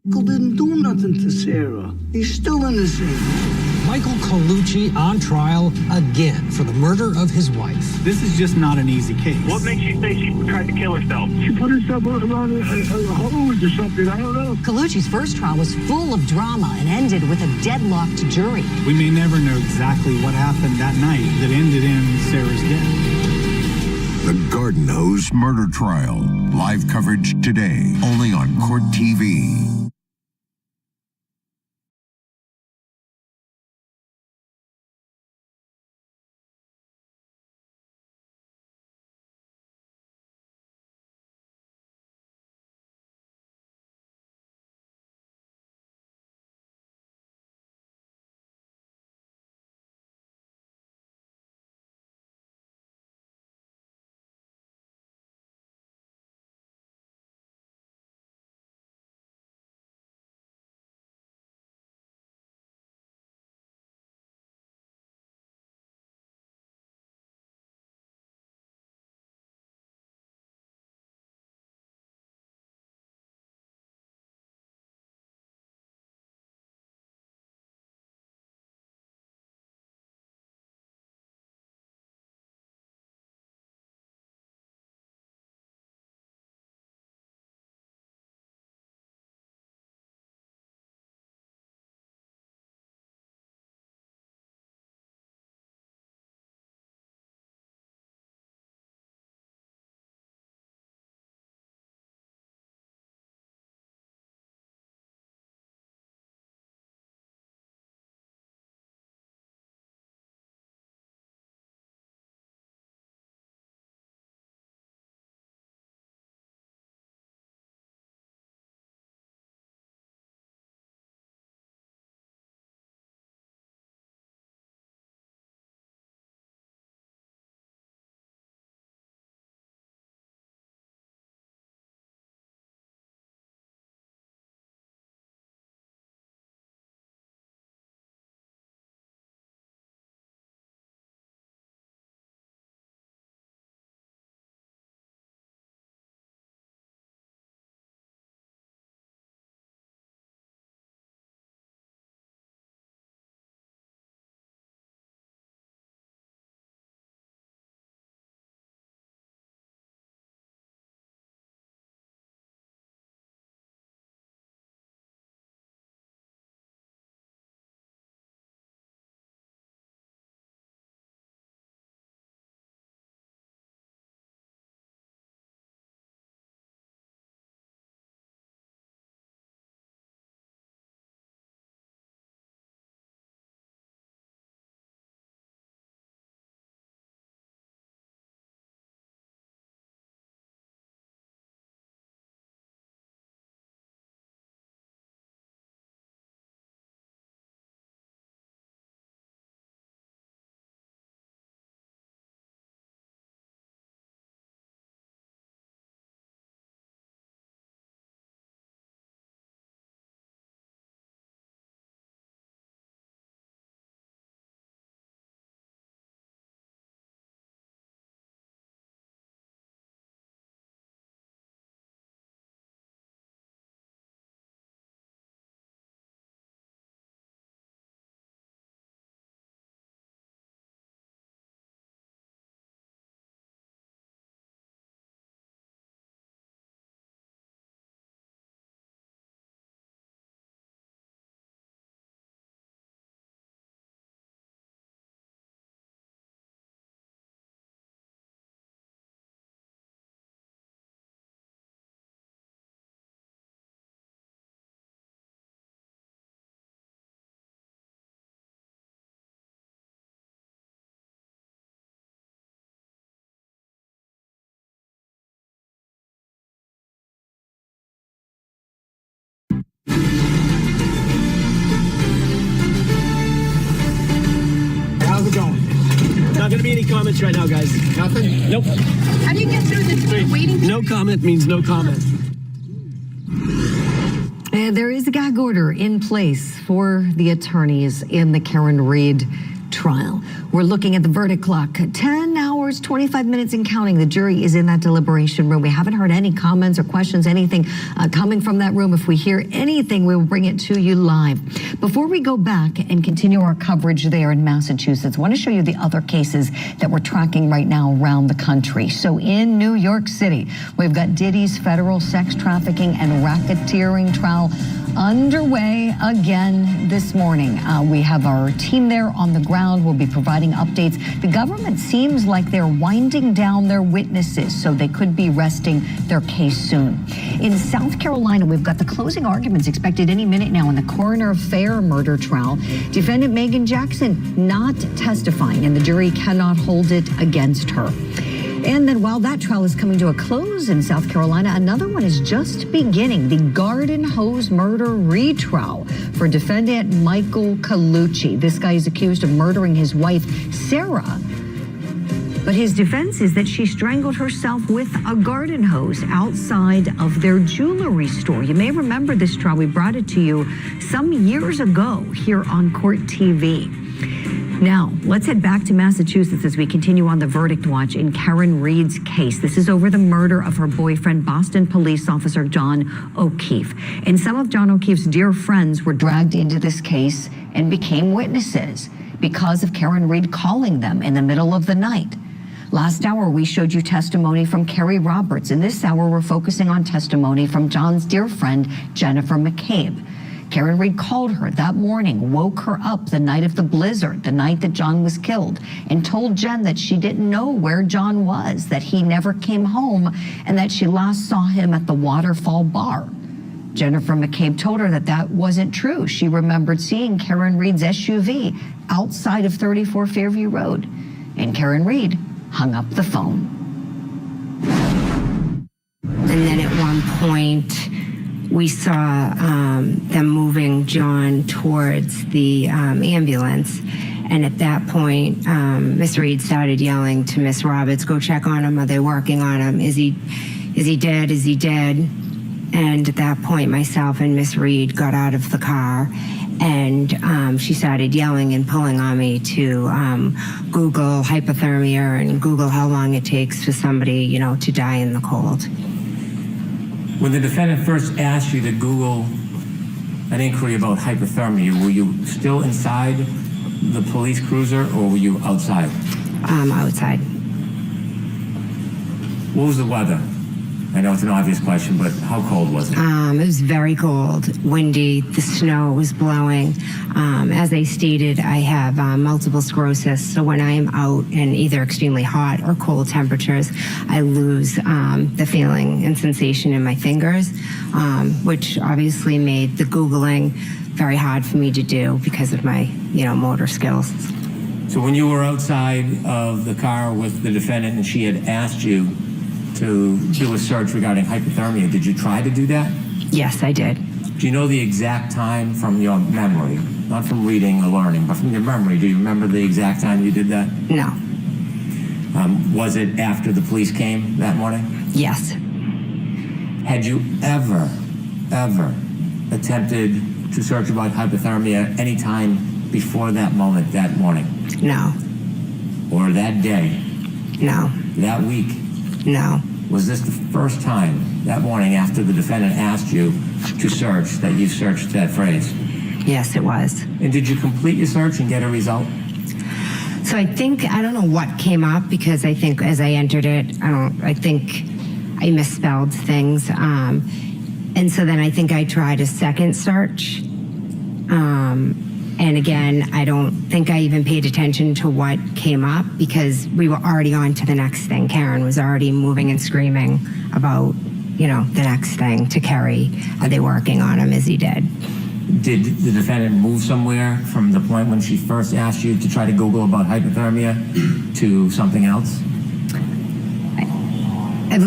Michael didn't do nothing to Sarah. He's still innocent. Michael Colucci on trial again for the murder of his wife. This is just not an easy case. What makes you think she tried to kill herself? She put herself around a hose or something. I don't know. Colucci's first trial was full of drama and ended with a deadlocked jury. We may never know exactly what happened that night that ended in Sarah's death. The Garden Hose Murder Trial. Live coverage today, only on Court TV. comments right now, guys. Nothing? Nope. How do you get through this waiting? No comment means no comment. There is a gag order in place for the attorneys in the Karen Reed trial. We're looking at the verdict clock. 10 hours, 25 minutes and counting. The jury is in that deliberation room. We haven't heard any comments or questions, anything coming from that room. If we hear anything, we will bring it to you live. Before we go back and continue our coverage there in Massachusetts, I want to show you the other cases that we're tracking right now around the country. So in New York City, we've got Diddy's federal sex trafficking and racketeering trial underway again this morning. We have our team there on the ground. We'll be providing updates. The government seems like they're winding down their witnesses, so they could be resting their case soon. In South Carolina, we've got the closing arguments expected any minute now in the coroner affair murder trial. Defendant Megan Jackson not testifying, and the jury cannot hold it against her. And then while that trial is coming to a close in South Carolina, another one is just beginning. The garden hose murder retrial for defendant Michael Colucci. This guy is accused of murdering his wife, Sarah. But his defense is that she strangled herself with a garden hose outside of their jewelry store. You may remember this trial. We brought it to you some years ago here on Court TV. Now, let's head back to Massachusetts as we continue on the verdict watch in Karen Reed's case. This is over the murder of her boyfriend, Boston police officer John O'Keefe. And some of John O'Keefe's dear friends were dragged into this case and became witnesses because of Karen Reed calling them in the middle of the night. Last hour, we showed you testimony from Carrie Roberts. In this hour, we're focusing on testimony from John's dear friend, Jennifer McCabe. Karen Reed called her that morning, woke her up the night of the blizzard, the night that John was killed, and told Jen that she didn't know where John was, that he never came home, and that she last saw him at the Waterfall Bar. Jennifer McCabe told her that that wasn't true. She remembered seeing Karen Reed's SUV outside of 34 Fairview Road, and Karen Reed hung up the phone. And then at one point, we saw them moving John towards the ambulance. And at that point, Miss Reed started yelling to Miss Roberts, "Go check on him. Are they working on him? Is he dead? Is he dead?" And at that point, myself and Miss Reed got out of the car, and she started yelling and pulling on me to Google hypothermia and Google how long it takes for somebody, to die in the cold. When the defendant first asked you to Google an inquiry about hypothermia, were you still inside the police cruiser or were you outside? Outside. What was the weather? I know it's an obvious question, but how cold was it? It was very cold, windy, the snow was blowing. As I stated, I have multiple sclerosis, so when I am out in either extremely hot or cold temperatures, I lose the feeling and sensation in my fingers, which obviously made the Googling very hard for me to do because of my, motor skills. So when you were outside of the car with the defendant and she had asked you to do a search regarding hypothermia, did you try to do that? Yes, I did. Do you know the exact time from your memory? Not from reading or learning, but from your memory. Do you remember the exact time you did that? No. Was it after the police came that morning? Yes. Had you ever attempted to search about hypothermia any time before that moment, that morning? No. Or that day? No. That week? No. Was this the first time that morning after the defendant asked you to search that you searched that phrase? Yes, it was. And did you complete your search and get a result? So I don't know what came up because I think as I entered it, I think I misspelled things. And so then I think I tried a second search. And again, I don't think I even paid attention to what came up because we were already on to the next thing. Karen was already moving and screaming about, the next thing to Kerry. Are they working on him? Is he dead? Did the defendant move somewhere from the point when she first asked you to try to Google about hypothermia to something else?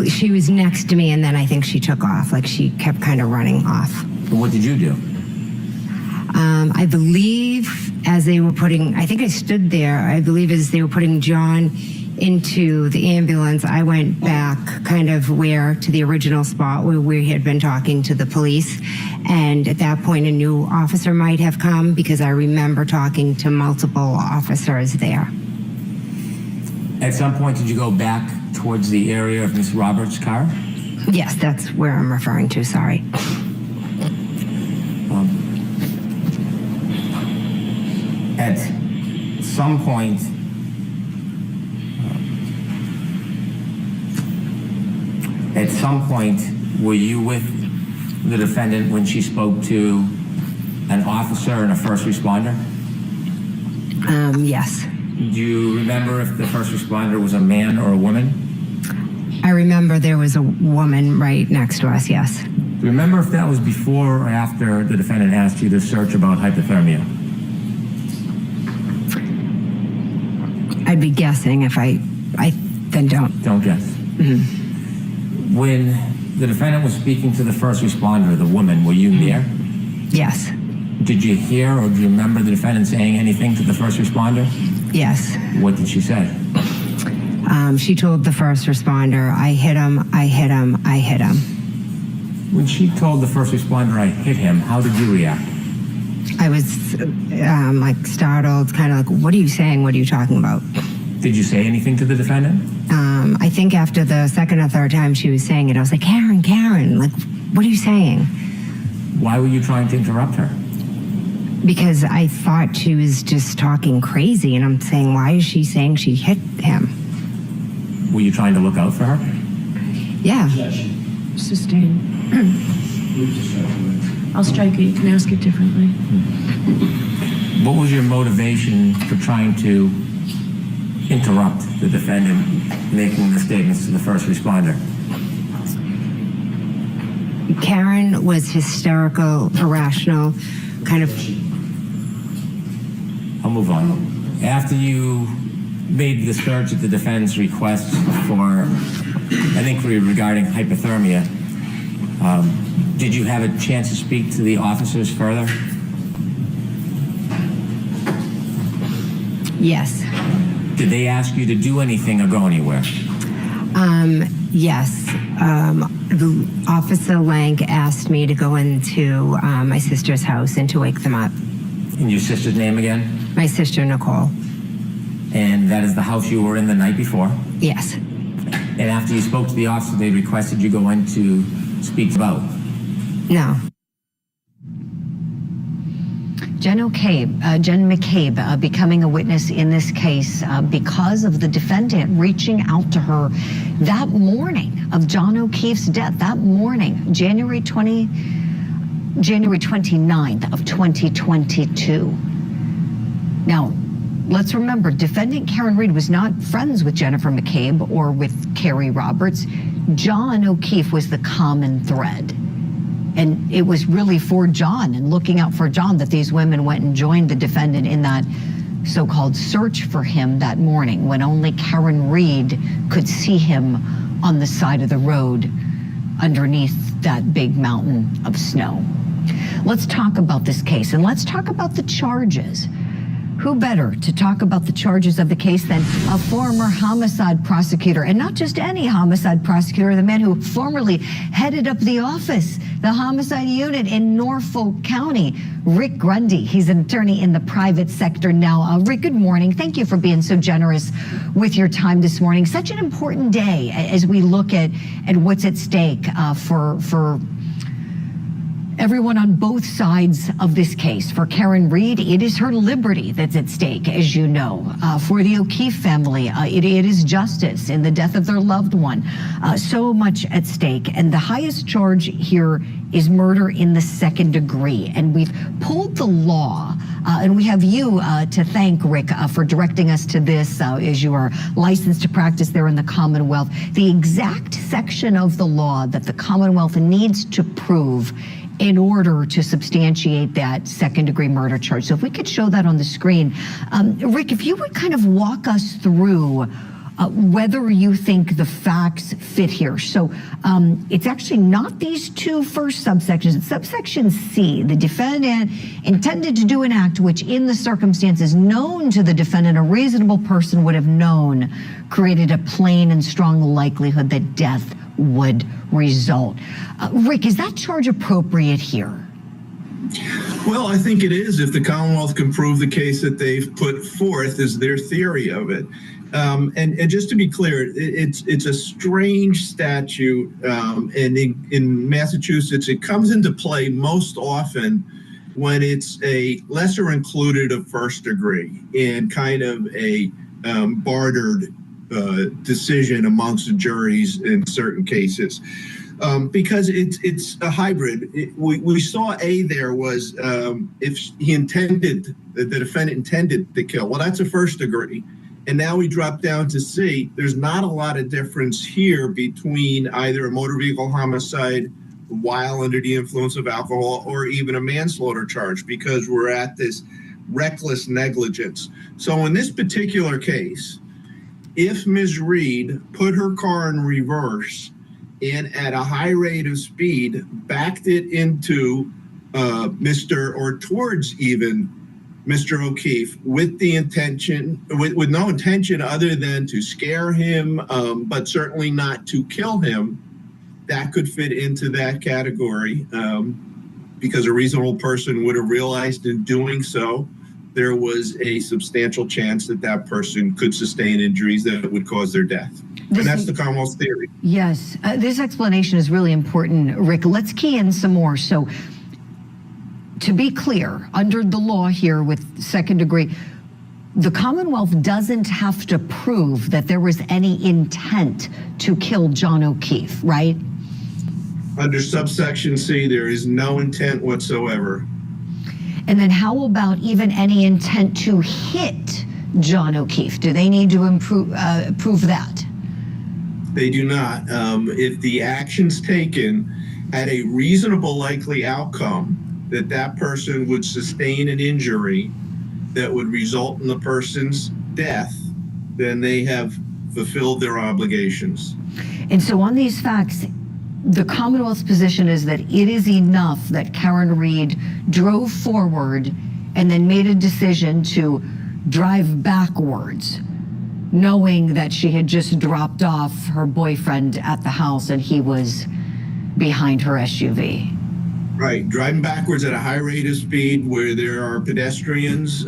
She was next to me and then I think she took off. Like she kept kind of running off. What did you do? I believe as they were putting, I think I stood there, I believe as they were putting John into the ambulance, I went back kind of to the original spot where we had been talking to the police. And at that point, a new officer might have come because I remember talking to multiple officers there. At some point, did you go back towards the area of Miss Roberts' car? Yes, that's where I'm referring to, sorry. At some point, were you with the defendant when she spoke to an officer and a first responder? Yes. Do you remember if the first responder was a man or a woman? I remember there was a woman right next to us, yes. Do you remember if that was before or after the defendant asked you to search about hypothermia? I'd be guessing if I then don't. Don't guess. Mm-hmm. When the defendant was speaking to the first responder, the woman, were you near? Yes. Did you hear or do you remember the defendant saying anything to the first responder? Yes. What did she say? She told the first responder, I hit him, I hit him, I hit him. When she told the first responder, I hit him, how did you react? I was like startled, kind of like, what are you saying? What are you talking about? Did you say anything to the defendant? I think after the second or third time she was saying it, I was like, Karen, like, what are you saying? Why were you trying to interrupt her? Because I thought she was just talking crazy, and I'm saying, why is she saying she hit him? Were you trying to look out for her? Yeah. Sustained. I'll strike it. You can ask it differently. What was your motivation for trying to interrupt the defendant making the statements to the first responder? Karen was hysterical, irrational, kind of. I'll move on. After you made the search at the defendant's request for an inquiry regarding hypothermia, did you have a chance to speak to the officers further? Yes. Did they ask you to do anything or go anywhere? Yes. Officer Lank asked me to go into my sister's house and to wake them up. And your sister's name again? My sister, Nicole. And that is the house you were in the night before? Yes. And after you spoke to the officer, they requested you go in to speak about? No. Jen McCabe becoming a witness in this case because of the defendant reaching out to her that morning of John O'Keefe's death, that morning, January 29th of 2022. Now, let's remember, defendant Karen Reed was not friends with Jennifer McCabe or with Carrie Roberts. John O'Keefe was the common thread. And it was really for John and looking out for John that these women went and joined the defendant in that so-called search for him that morning when only Karen Reed could see him on the side of the road underneath that big mountain of snow. Let's talk about this case and let's talk about the charges. Who better to talk about the charges of the case than a former homicide prosecutor, and not just any homicide prosecutor, the man who formerly headed up the office, the homicide unit in Norfolk County, Rick Grundy. He's an attorney in the private sector now. Rick, good morning. Thank you for being so generous with your time this morning. Such an important day as we look at what's at stake for everyone on both sides of this case. For Karen Reed, it is her liberty that's at stake, as you know. For the O'Keefe family, it is justice in the death of their loved one. So much at stake. And the highest charge here is murder in the second degree. And we've pulled the law, and we have you to thank, Rick, for directing us to this, as you are licensed to practice there in the Commonwealth. The exact section of the law that the Commonwealth needs to prove in order to substantiate that second-degree murder charge. So if we could show that on the screen. Rick, if you would kind of walk us through whether you think the facts fit here. So it's actually not these two first subsections. It's subsection C. The defendant intended to do an act which, in the circumstances known to the defendant, a reasonable person would have known created a plain and strong likelihood that death would result. Rick, is that charge appropriate here? Well, I think it is if the Commonwealth can prove the case that they've put forth as their theory of it. And just to be clear, it's a strange statute, and in Massachusetts, it comes into play most often when it's a lesser included of first degree and kind of a bartered decision amongst the juries in certain cases. Because it's a hybrid. We saw A there was if he intended, the defendant intended to kill. Well, that's a first degree. And now we drop down to C. There's not a lot of difference here between either a motor vehicle homicide while under the influence of alcohol or even a manslaughter charge, because we're at this reckless negligence. So in this particular case, if Ms. Reed put her car in reverse and at a high rate of speed backed it into towards even Mr. O'Keefe with the intention, with no intention other than to scare him, but certainly not to kill him, that could fit into that category, because a reasonable person would have realized in doing so there was a substantial chance that that person could sustain injuries that would cause their death. And that's the Commonwealth's theory. Yes, this explanation is really important, Rick. Let's key in some more. So, to be clear, under the law here with second degree, the Commonwealth doesn't have to prove that there was any intent to kill John O'Keefe, right? Under subsection C, there is no intent whatsoever. And then how about even any intent to hit John O'Keefe? Do they need to prove that? They do not. If the actions taken had a reasonable likely outcome that that person would sustain an injury that would result in the person's death, then they have fulfilled their obligations. And so on these facts, the Commonwealth's position is that it is enough that Karen Reed drove forward and then made a decision to drive backwards, knowing that she had just dropped off her boyfriend at the house and he was behind her SUV. Right, driving backwards at a high rate of speed where there are pedestrians,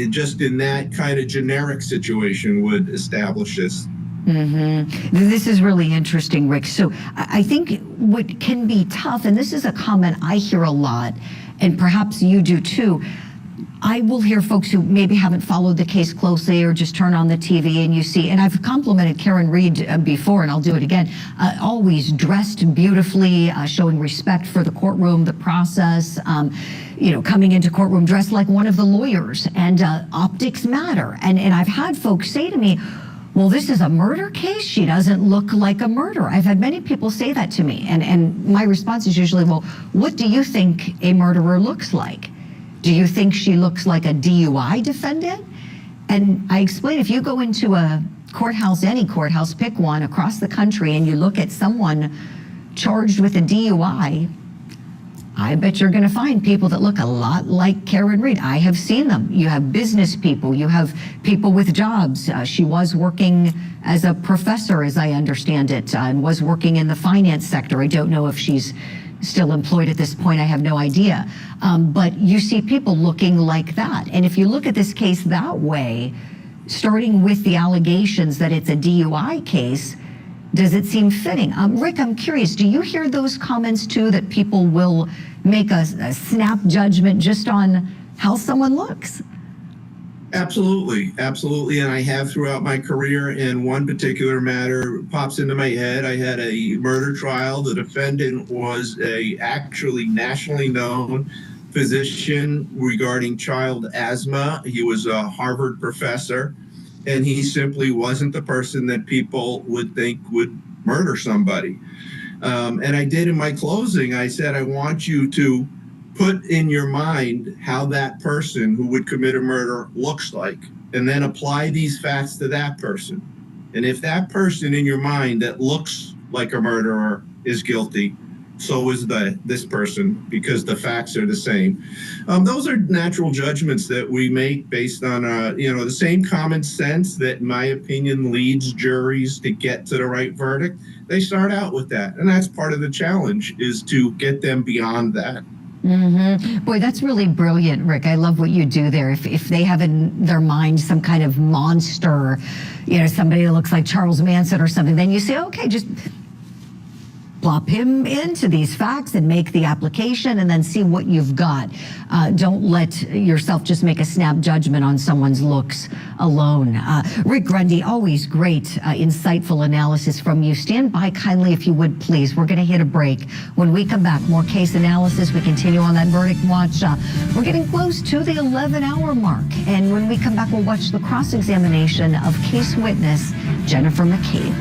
just in that kind of generic situation would establish this. Mm-hmm. This is really interesting, Rick. So I think what can be tough, and this is a comment I hear a lot, and perhaps you do too, I will hear folks who maybe haven't followed the case closely or just turn on the TV and you see, and I've complimented Karen Reed before, and I'll do it again, always dressed beautifully, showing respect for the courtroom, the process, coming into courtroom dressed like one of the lawyers, and optics matter. And I've had folks say to me, well, this is a murder case? She doesn't look like a murderer. I've had many people say that to me, and my response is usually, well, what do you think a murderer looks like? Do you think she looks like a DUI defendant? And I explain, if you go into a courthouse, any courthouse, pick one across the country, and you look at someone charged with a DUI, I bet you're going to find people that look a lot like Karen Reed. I have seen them. You have business people. You have people with jobs. She was working as a professor, as I understand it, and was working in the finance sector. I don't know if she's still employed at this point. I have no idea. But you see people looking like that. And if you look at this case that way, starting with the allegations that it's a DUI case, does it seem fitting? Rick, I'm curious, do you hear those comments too, that people will make a snap judgment just on how someone looks? Absolutely, absolutely, and I have throughout my career. And one particular matter pops into my head. I had a murder trial. The defendant was a actually nationally known physician regarding child asthma. He was a Harvard professor, and he simply wasn't the person that people would think would murder somebody. And I did in my closing, I said, I want you to put in your mind how that person who would commit a murder looks like. and then apply these facts to that person. And if that person in your mind that looks like a murderer is guilty, so is this person, because the facts are the same. Those are natural judgments that we make based on the same common sense that, in my opinion, leads juries to get to the right verdict. They start out with that, and that's part of the challenge, is to get them beyond that. Boy, that's really brilliant, Rick. I love what you do there. If they have in their mind some kind of monster, somebody that looks like Charles Manson or something, then you say, okay, just plop him into these facts and make the application and then see what you've got. Don't let yourself just make a snap judgment on someone's looks alone. Rick Grundy, always great, insightful analysis from you. Stand by kindly if you would, please. We're going to hit a break. When we come back, more case analysis. We continue on that verdict watch. We're getting close to the 11-hour mark. And when we come back, we'll watch the cross-examination of case witness Jennifer McCabe.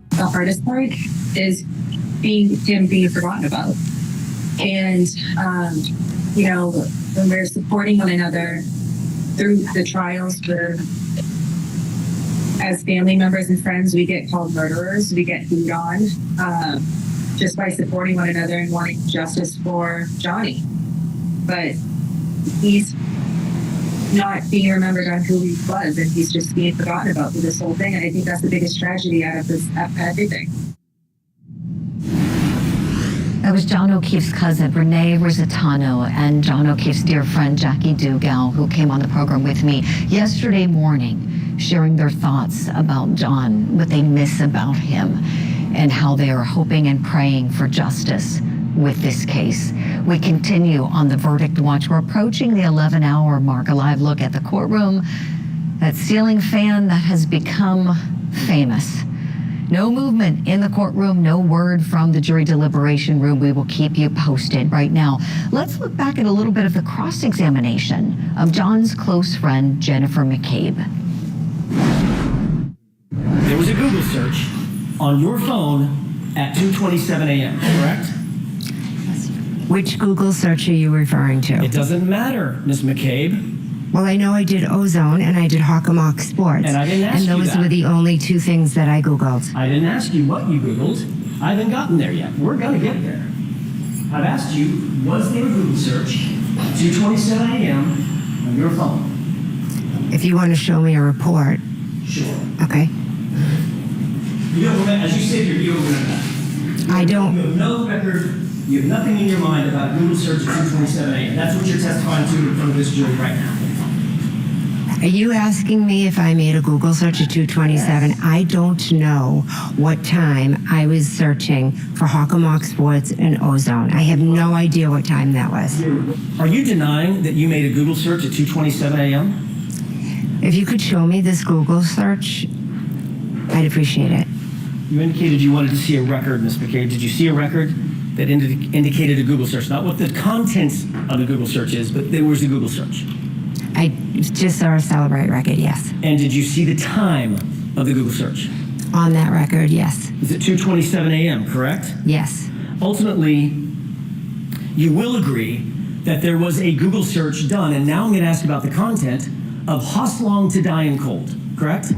The hardest part is being forgotten about. And, when we're supporting one another through the trials, as family members and friends, we get called murderers, we get hooed on, just by supporting one another and wanting justice for Johnny. But he's not being remembered on who he was, and he's just being forgotten about through this whole thing. And I think that's the biggest tragedy out of everything. That was John O'Keefe's cousin, Renee Rositano, and John O'Keefe's dear friend, Jackie Dugal, who came on the program with me yesterday morning, sharing their thoughts about John, what they miss about him, and how they are hoping and praying for justice with this case. We continue on the verdict watch. We're approaching the 11-hour mark, a live look at the courtroom, that ceiling fan that has become famous. No movement in the courtroom, no word from the jury deliberation room. We will keep you posted. Right now, let's look back at a little bit of the cross-examination of John's close friend, Jennifer McCabe. There was a Google search on your phone at 2:27 a.m., correct? Which Google search are you referring to? It doesn't matter, Ms. McCabe. Well, I know I did Ozone and I did Hockomock Sports. And I didn't ask you that. And those were the only two things that I Googled. I didn't ask you what you Googled. I haven't gotten there yet. We're going to get there. I've asked you, was there a Google search at 2:27 a.m. on your phone? If you want to show me a report. Sure. Okay. You don't remember, as you said, you don't remember that. I don't. You have no record, you have nothing in your mind about a Google search at 2:27 a.m. That's what you're testifying to in front of this jury right now. Are you asking me if I made a Google search at 2:27? Yes. I don't know what time I was searching for Hockomock Sports and Ozone. I have no idea what time that was. Are you denying that you made a Google search at 2:27 a.m.? If you could show me this Google search, I'd appreciate it. You indicated you wanted to see a record, Ms. McCabe. Did you see a record that indicated a Google search? Not what the contents of the Google search is, but there was a Google search. I just saw a Celebrate record, yes. And did you see the time of the Google search? On that record, yes. Is it 2:27 a.m., correct? Yes. Ultimately, you will agree that there was a Google search done, and now I'm going to ask about the content of Hoslong to Die in Cold, correct?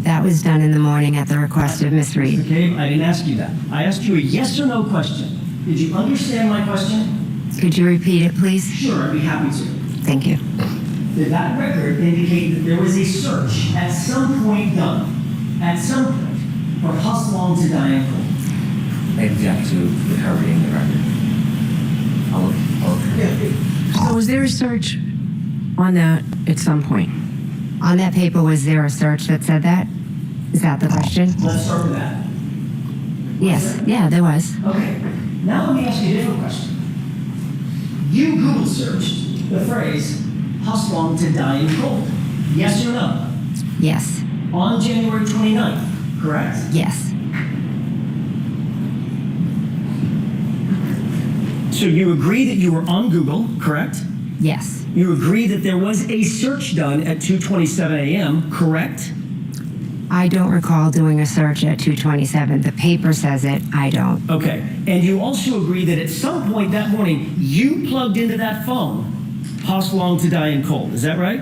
That was done in the morning at the request of Ms. Reed. Okay, I didn't ask you that. I asked you a yes or no question. Did you understand my question? Could you repeat it, please? Sure, I'd be happy to. Thank you. Did that record indicate that there was a search at some point done, at some point, for Hoslong to Die in Cold? I object to her reading the record. So was there a search on that at some point? On that paper, was there a search that said that? Is that the question? Let's start with that. Yes. Yeah, there was. Okay. Now let me ask you a different question. You Google searched the phrase Hoslong to Die in Cold. Yes or no? Yes. On January 29th, correct? Yes. So you agree that you were on Google, correct? Yes. You agree that there was a search done at 2:27 a.m., correct? I don't recall doing a search at 2:27. The paper says it. I don't. Okay. And you also agree that at some point that morning, you plugged into that phone Hoslong to Die in Cold. Is that right?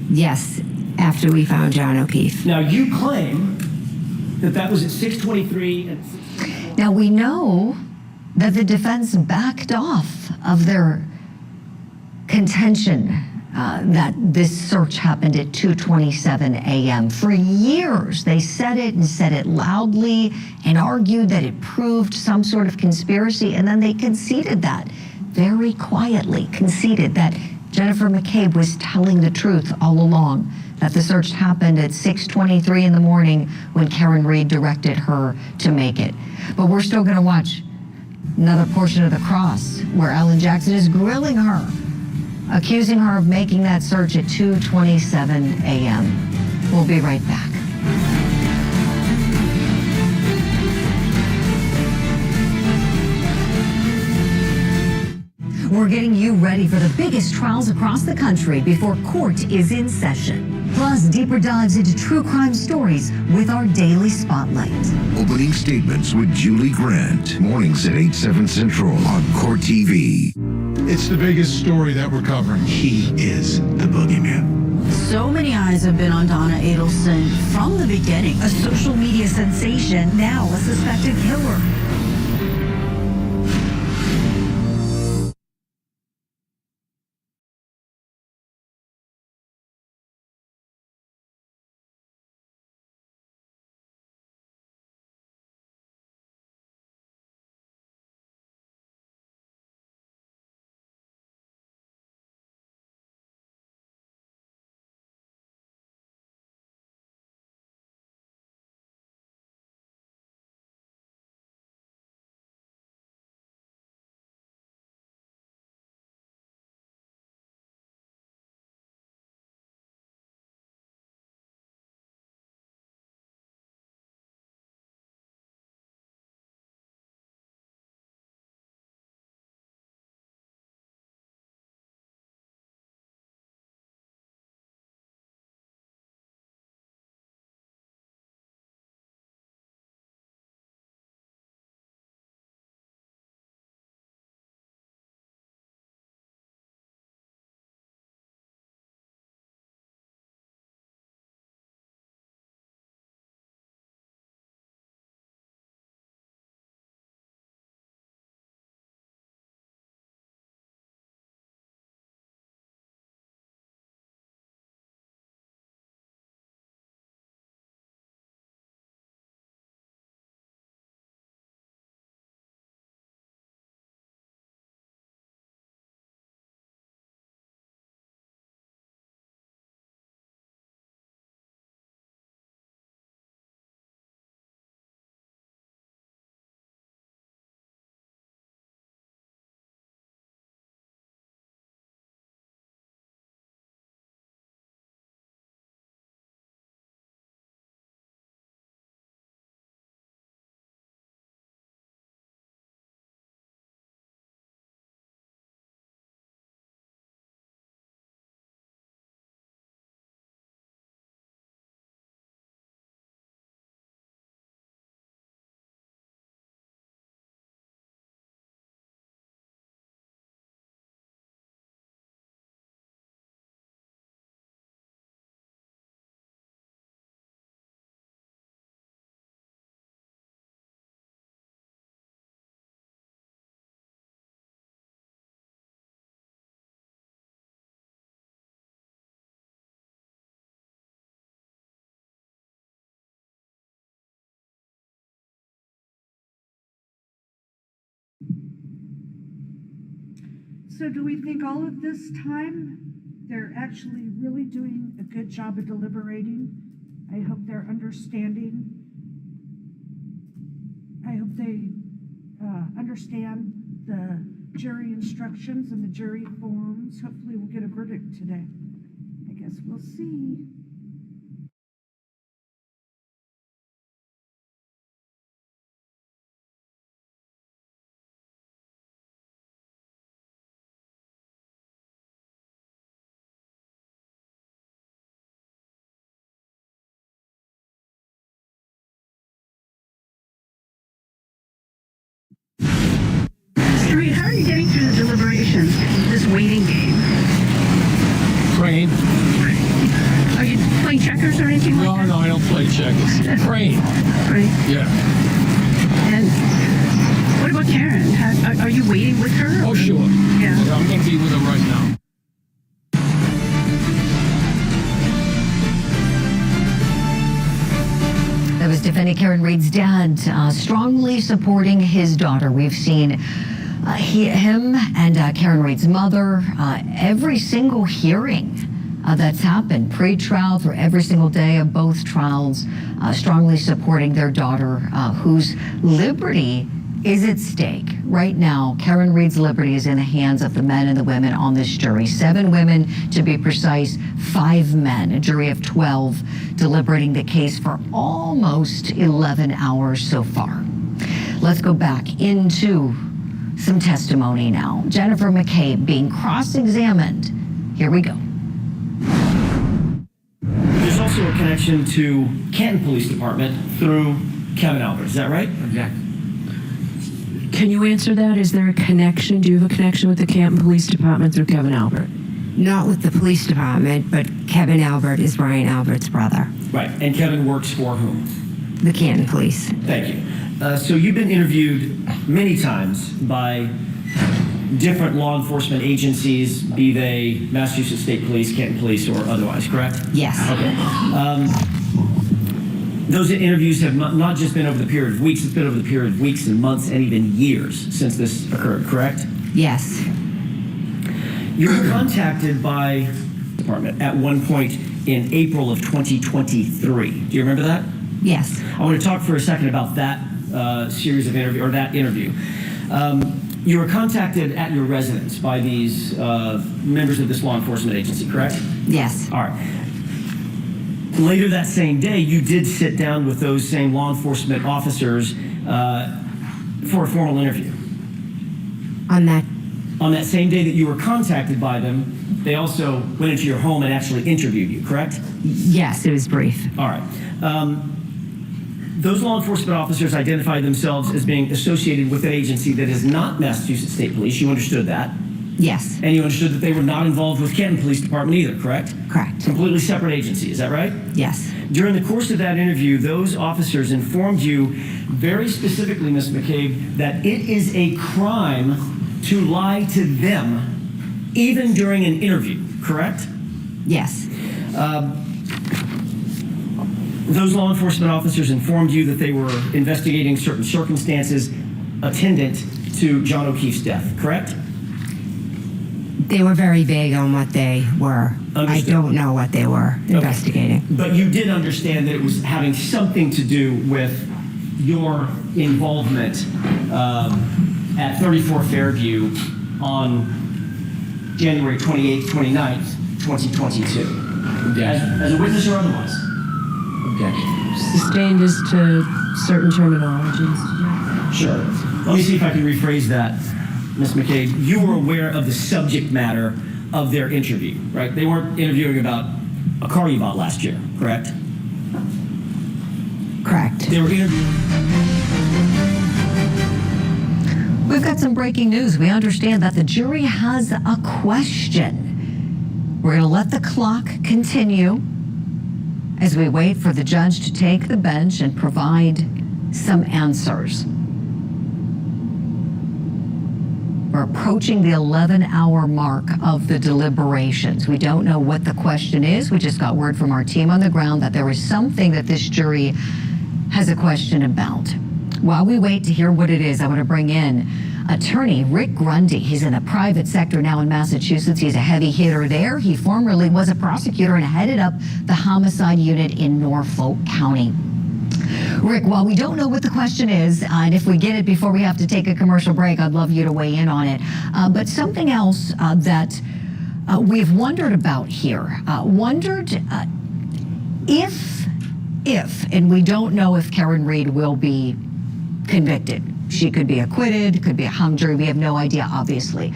Yes, after we found John O'Keefe. Now, you claim that that was at 6:23. Now, we know that the defense backed off of their contention that this search happened at 2:27 a.m. For years, they said it and said it loudly and argued that it proved some sort of conspiracy, and then they conceded that, very quietly conceded that Jennifer McCabe was telling the truth all along, that the search happened at 6:23 in the morning when Karen Reed directed her to make it. But we're still going to watch another portion of the cross where Alan Jackson is grilling her, accusing her of making that search at 2:27 a.m. We'll be right back. We're getting you ready for the biggest trials across the country before court is in session. Plus, deeper dives into true crime stories with our daily spotlight. Opening statements with Julie Grant. Mornings at 8, 7 Central on Court TV. It's the biggest story that we're covering. He is the boogeyman. So many eyes have been on Donna Adelson from the beginning. A social media sensation, now a suspected killer. So do we think all of this time they're actually really doing a good job of deliberating? I hope they're understanding. I hope they understand the jury instructions and the jury forms. Hopefully we'll get a verdict today. I guess we'll see. Street, how are you getting through the deliberations, this waiting game? Praying. Are you playing checkers or anything like that? No, I don't play checkers. Praying. Right. Yeah. And what about Karen? Are you waiting with her? Oh, sure. Yeah. I'm going to be with her right now. That was defendant Karen Reed's dad strongly supporting his daughter. We've seen him and Karen Reed's mother every single hearing that's happened, pre-trial through every single day of both trials, strongly supporting their daughter whose liberty is at stake. Right now, Karen Reed's liberty is in the hands of the men and the women on this jury. 7 women, to be precise, 5 men, a jury of 12, deliberating the case for almost 11 hours so far. Let's go back into some testimony now. Jennifer McCabe being cross-examined. Here we go. There's also a connection to Canton Police Department through Kevin Albert. Is that right? Exactly. Can you answer that? Is there a connection? Do you have a connection with the Canton Police Department through Kevin Albert? Not with the police department, but Kevin Albert is Brian Albert's brother. Right. And Kevin works for whom? The Canton Police. Thank you. So you've been interviewed many times by different law enforcement agencies, be they Massachusetts State Police, Canton Police, or otherwise, correct? Yes. Okay. Those interviews have not just been over the period of weeks, it's been over the period of weeks and months and even years since this occurred, correct? Yes. You were contacted by the department at one point in April of 2023. Do you remember that? Yes. I want to talk for a second about that series of interview, or that interview. You were contacted at your residence by these members of this law enforcement agency, correct? Yes. All right. Later that same day, you did sit down with those same law enforcement officers for a formal interview. On that same day that you were contacted by them, they also went into your home and actually interviewed you, correct? Yes, it was brief. All right. Those law enforcement officers identified themselves as being associated with an agency that is not Massachusetts State Police. You understood that? Yes. And you understood that they were not involved with Canton Police Department either, correct? Correct. Completely separate agency, is that right? Yes. During the course of that interview, those officers informed you very specifically, Ms. McCabe, that it is a crime to lie to them even during an interview, correct? Yes. Those law enforcement officers informed you that they were investigating certain circumstances attendant to John O'Keefe's death, correct? They were very vague on what they were. Understood. I don't know what they were investigating. But you did understand that it was having something to do with your involvement at 34 Fairview on January 28th, 29th, 2022. As a witness or otherwise? Sustained as to certain terminologies. Sure. Let me see if I can rephrase that, Ms. McCabe. You were aware of the subject matter of their interview, right? They weren't interviewing about a car you bought last year, correct? Correct. They were interviewing. We've got some breaking news. We understand that the jury has a question. We're going to let the clock continue as we wait for the judge to take the bench and provide some answers. We're approaching the 11-hour mark of the deliberations. We don't know what the question is. We just got word from our team on the ground that there is something that this jury has a question about. While we wait to hear what it is, I want to bring in attorney Rick Grundy. He's in the private sector now in Massachusetts. He's a heavy hitter there. He formerly was a prosecutor and headed up the homicide unit in Norfolk County. Rick, while we don't know what the question is, and if we get it before we have to take a commercial break, I'd love you to weigh in on it. But something else that we've wondered about here, if, and we don't know if Karen Reed will be convicted. She could be acquitted, could be a hung jury. We have no idea, obviously.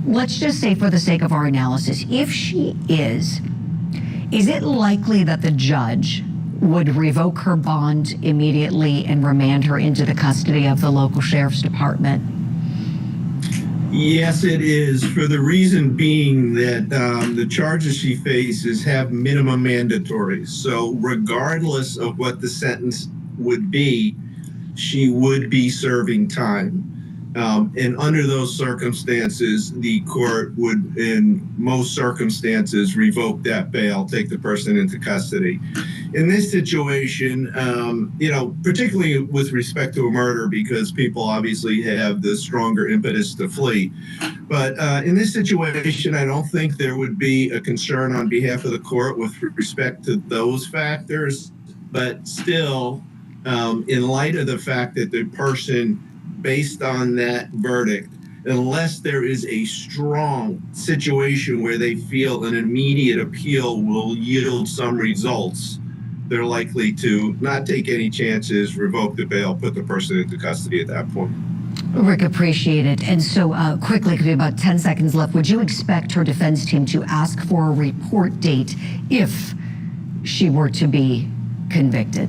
Let's just say for the sake of our analysis, if she is it likely that the judge would revoke her bond immediately and remand her into the custody of the local sheriff's department? Yes, it is, for the reason being that the charges she faces have minimum mandatories. So regardless of what the sentence would be, she would be serving time. And under those circumstances, the court would, in most circumstances, revoke that bail, take the person into custody. In this situation, particularly with respect to a murder, because people obviously have the stronger impetus to flee. But in this situation, I don't think there would be a concern on behalf of the court with respect to those factors. But still, in light of the fact that the person, based on that verdict, unless there is a strong situation where they feel an immediate appeal will yield some results, they're likely to not take any chances, revoke the bail, put the person into custody at that point. Rick, appreciate it. And so quickly, because we have about 10 seconds left, would you expect her defense team to ask for a report date if she were to be convicted?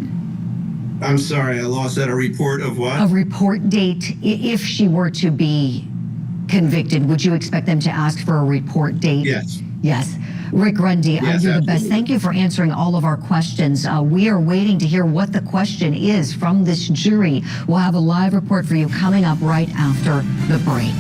I'm sorry, I lost that. A report of what? A report date if she were to be convicted. Would you expect them to ask for a report date? Yes. Yes. Rick Grundy, Yes, you're the best. absolutely. Thank you for answering all of our questions. We are waiting to hear what the question is from this jury. We'll have a live report for you coming up right after the break.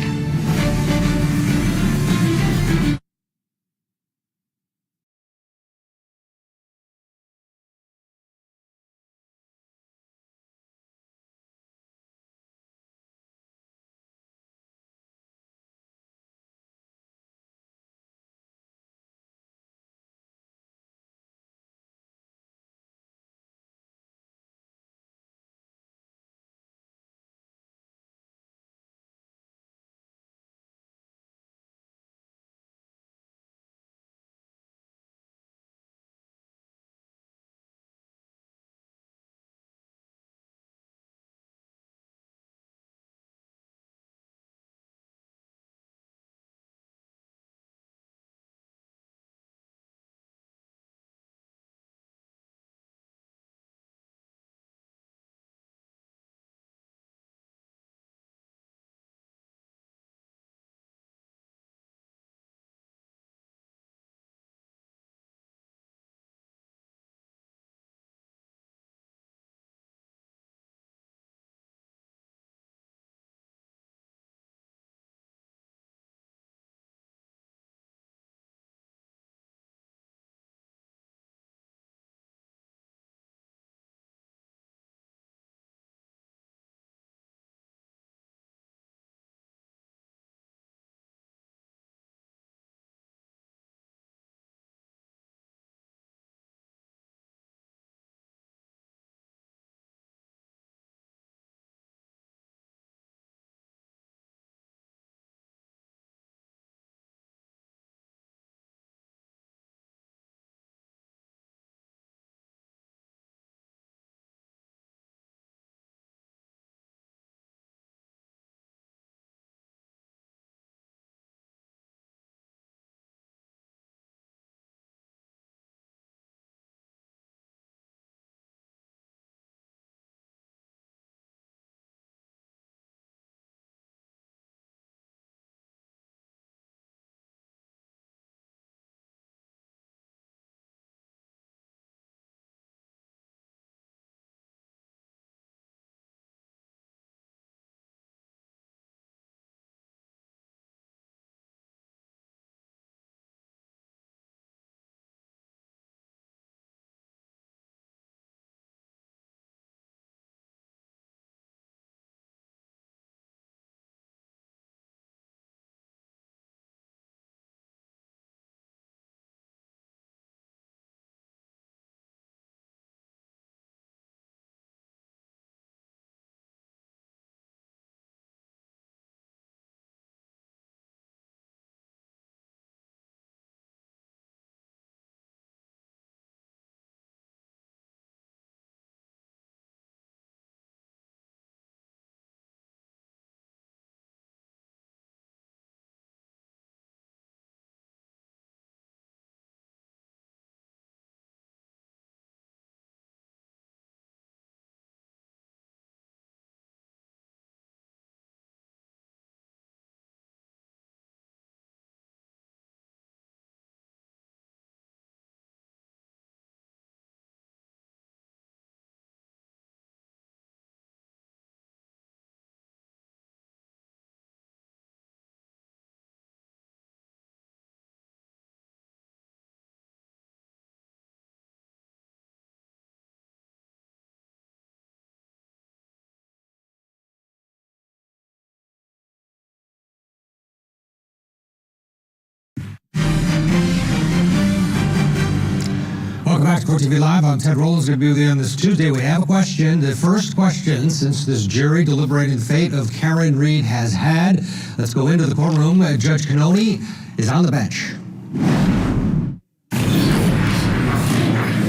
Welcome back to Court TV Live. I'm Ted Rowlands, going to be with you on this Tuesday. We have a question. The first question, since this jury deliberating the fate of Karen Reed has had. Let's go into the courtroom. Judge Cannoni is on the bench.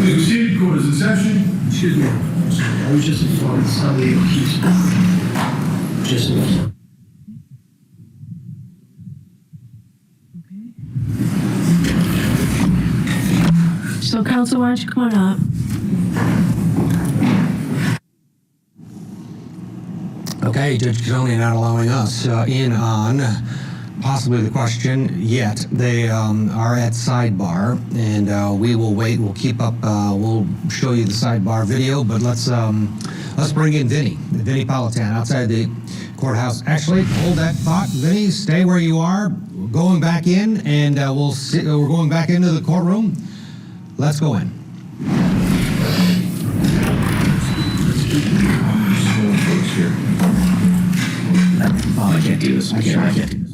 Please proceed. Court is in session. Excuse me. I was just informed somebody keeps just So, counsel, why don't you come on up? Okay, Judge Cannoni not allowing us in on possibly the question yet. They are at sidebar, and we will wait. We'll keep up. We'll show you the sidebar video, but let's bring in Vinny Politan outside the courthouse. Actually, hold that thought, Vinny. Stay where you are. We're going back in, and we're going back into the courtroom. Let's go in. Oh, I can't do this. I can't do this.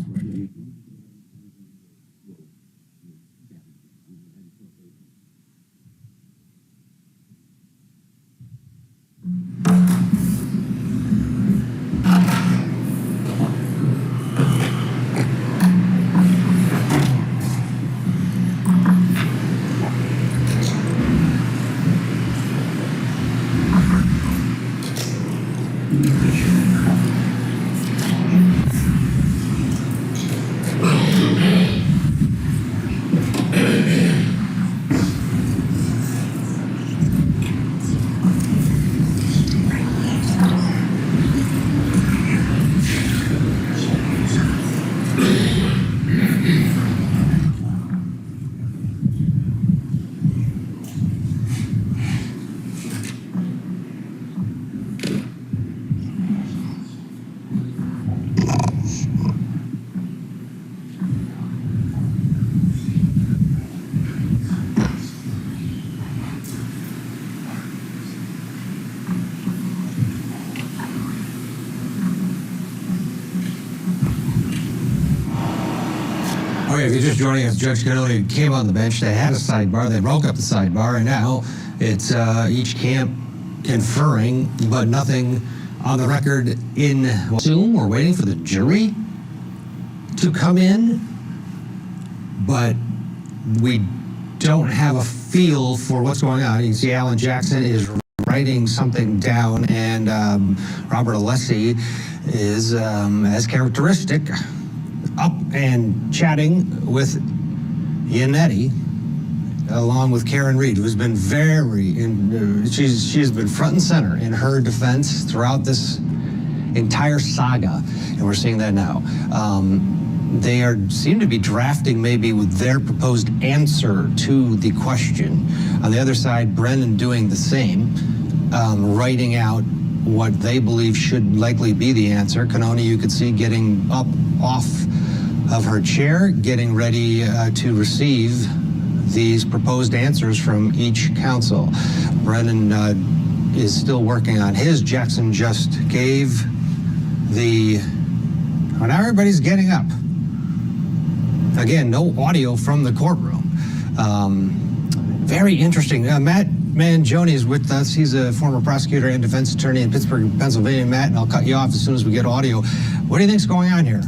If you're just joining us, Judge Cannoni came on the bench. They had a sidebar. They broke up the sidebar, and now it's each camp conferring, but nothing on the record in Zoom. We're waiting for the jury to come in, but we don't have a feel for what's going on. You can see Alan Jackson is writing something down, and Robert Alessi is, as characteristic, up and chatting with Yannetti, along with Karen Reed, who's been she's been front and center in her defense throughout this entire saga, and we're seeing that now. They seem to be drafting maybe with their proposed answer to the question. On the other side, Brennan doing the same, writing out what they believe should likely be the answer. Cannoni, you could see getting up off of her chair, getting ready to receive these proposed answers from each counsel. Brennan is still working on his. Jackson just gave well, now everybody's getting up. Again, no audio from the courtroom. Very interesting. Matt Mangione is with us. He's a former prosecutor and defense attorney in Pittsburgh, Pennsylvania. Matt, and I'll cut you off as soon as we get audio. What do you think's going on here?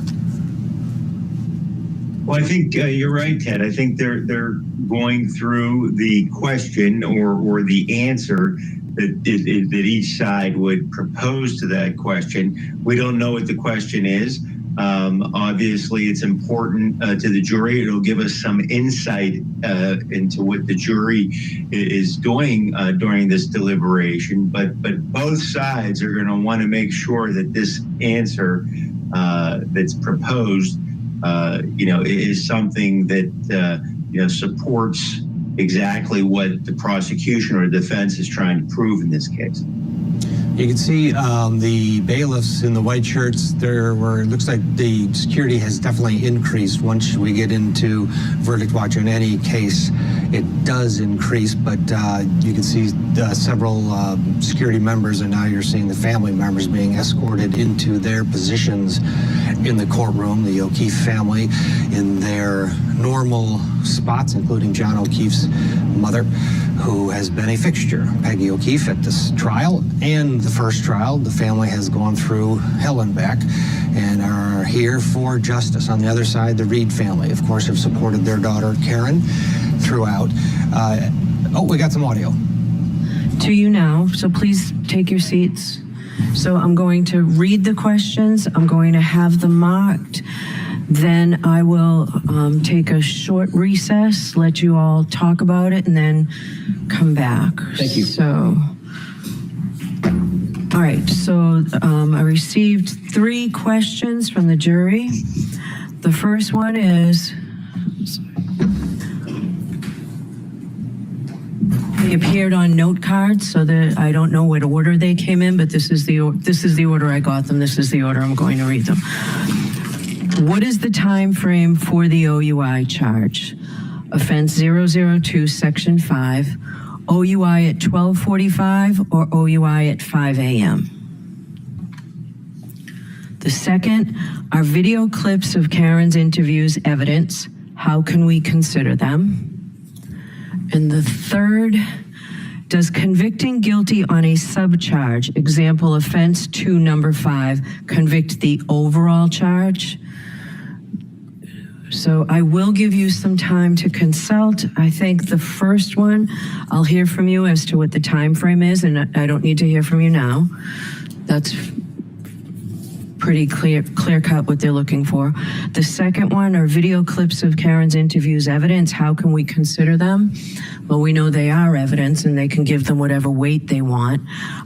Well, I think you're right, Ted. I think they're going through the question or the answer that each side would propose to that question. We don't know what the question is. Obviously, it's important to the jury. It'll give us some insight into what the jury is doing during this deliberation. But both sides are going to want to make sure that this answer that's proposed is something that, supports exactly what the prosecution or defense is trying to prove in this case. You can see the bailiffs in the white shirts. It looks like the security has definitely increased once we get into verdict watch. In any case, it does increase, but you can see several security members, and now you're seeing the family members being escorted into their positions in the courtroom. The O'Keefe family in their normal spots, including John O'Keefe's mother, who has been a fixture, Peggy O'Keefe, at this trial and the first trial. The family has gone through hell and back and are here for justice. On the other side, the Reed family, of course, have supported their daughter, Karen, throughout. We got some audio. To you now, so please take your seats. So I'm going to read the questions. I'm going to have them marked. Then I will take a short recess, let you all talk about it, and then come back. Thank you. So, all right, so I received 3 questions from the jury. The first one is, they appeared on note cards, so that I don't know what order they came in, but this is the order I got them. This is the order I'm going to read them. What is the time frame for the OUI charge? Offense 002, Section 5, OUI at 12:45 or OUI at 5 a.m.? The second, are video clips of Karen's interviews evidence? How can we consider them? And the third, does convicting guilty on a subcharge, example offense 2 number 5, convict the overall charge? So I will give you some time to consult. I think the first one, I'll hear from you as to what the time frame is, and I don't need to hear from you now. That's pretty clear cut what they're looking for. The second one are video clips of Karen's interviews evidence. How can we consider them? Well, we know they are evidence and they can give them whatever weight they want.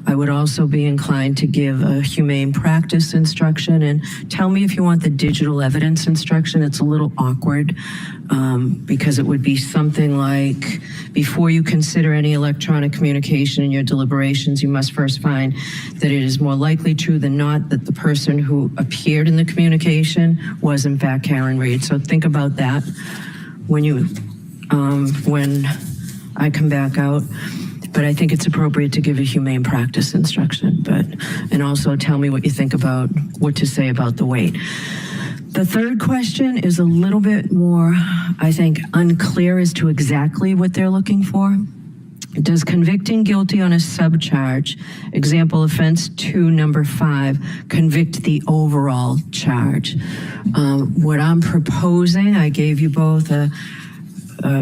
I would also be inclined to give a humane practice instruction, and tell me if you want the digital evidence instruction. It's a little awkward because it would be something like, before you consider any electronic communication in your deliberations, you must first find that it is more likely true than not that the person who appeared in the communication was in fact Karen Reed. So think about that when I come back out. But I think it's appropriate to give a humane practice instruction, and also tell me what you think about what to say about the weight. The third question is a little bit more, I think, unclear as to exactly what they're looking for. Does convicting guilty on a subcharge, example offense 2 number 5, convict the overall charge? What I'm proposing, I gave you both a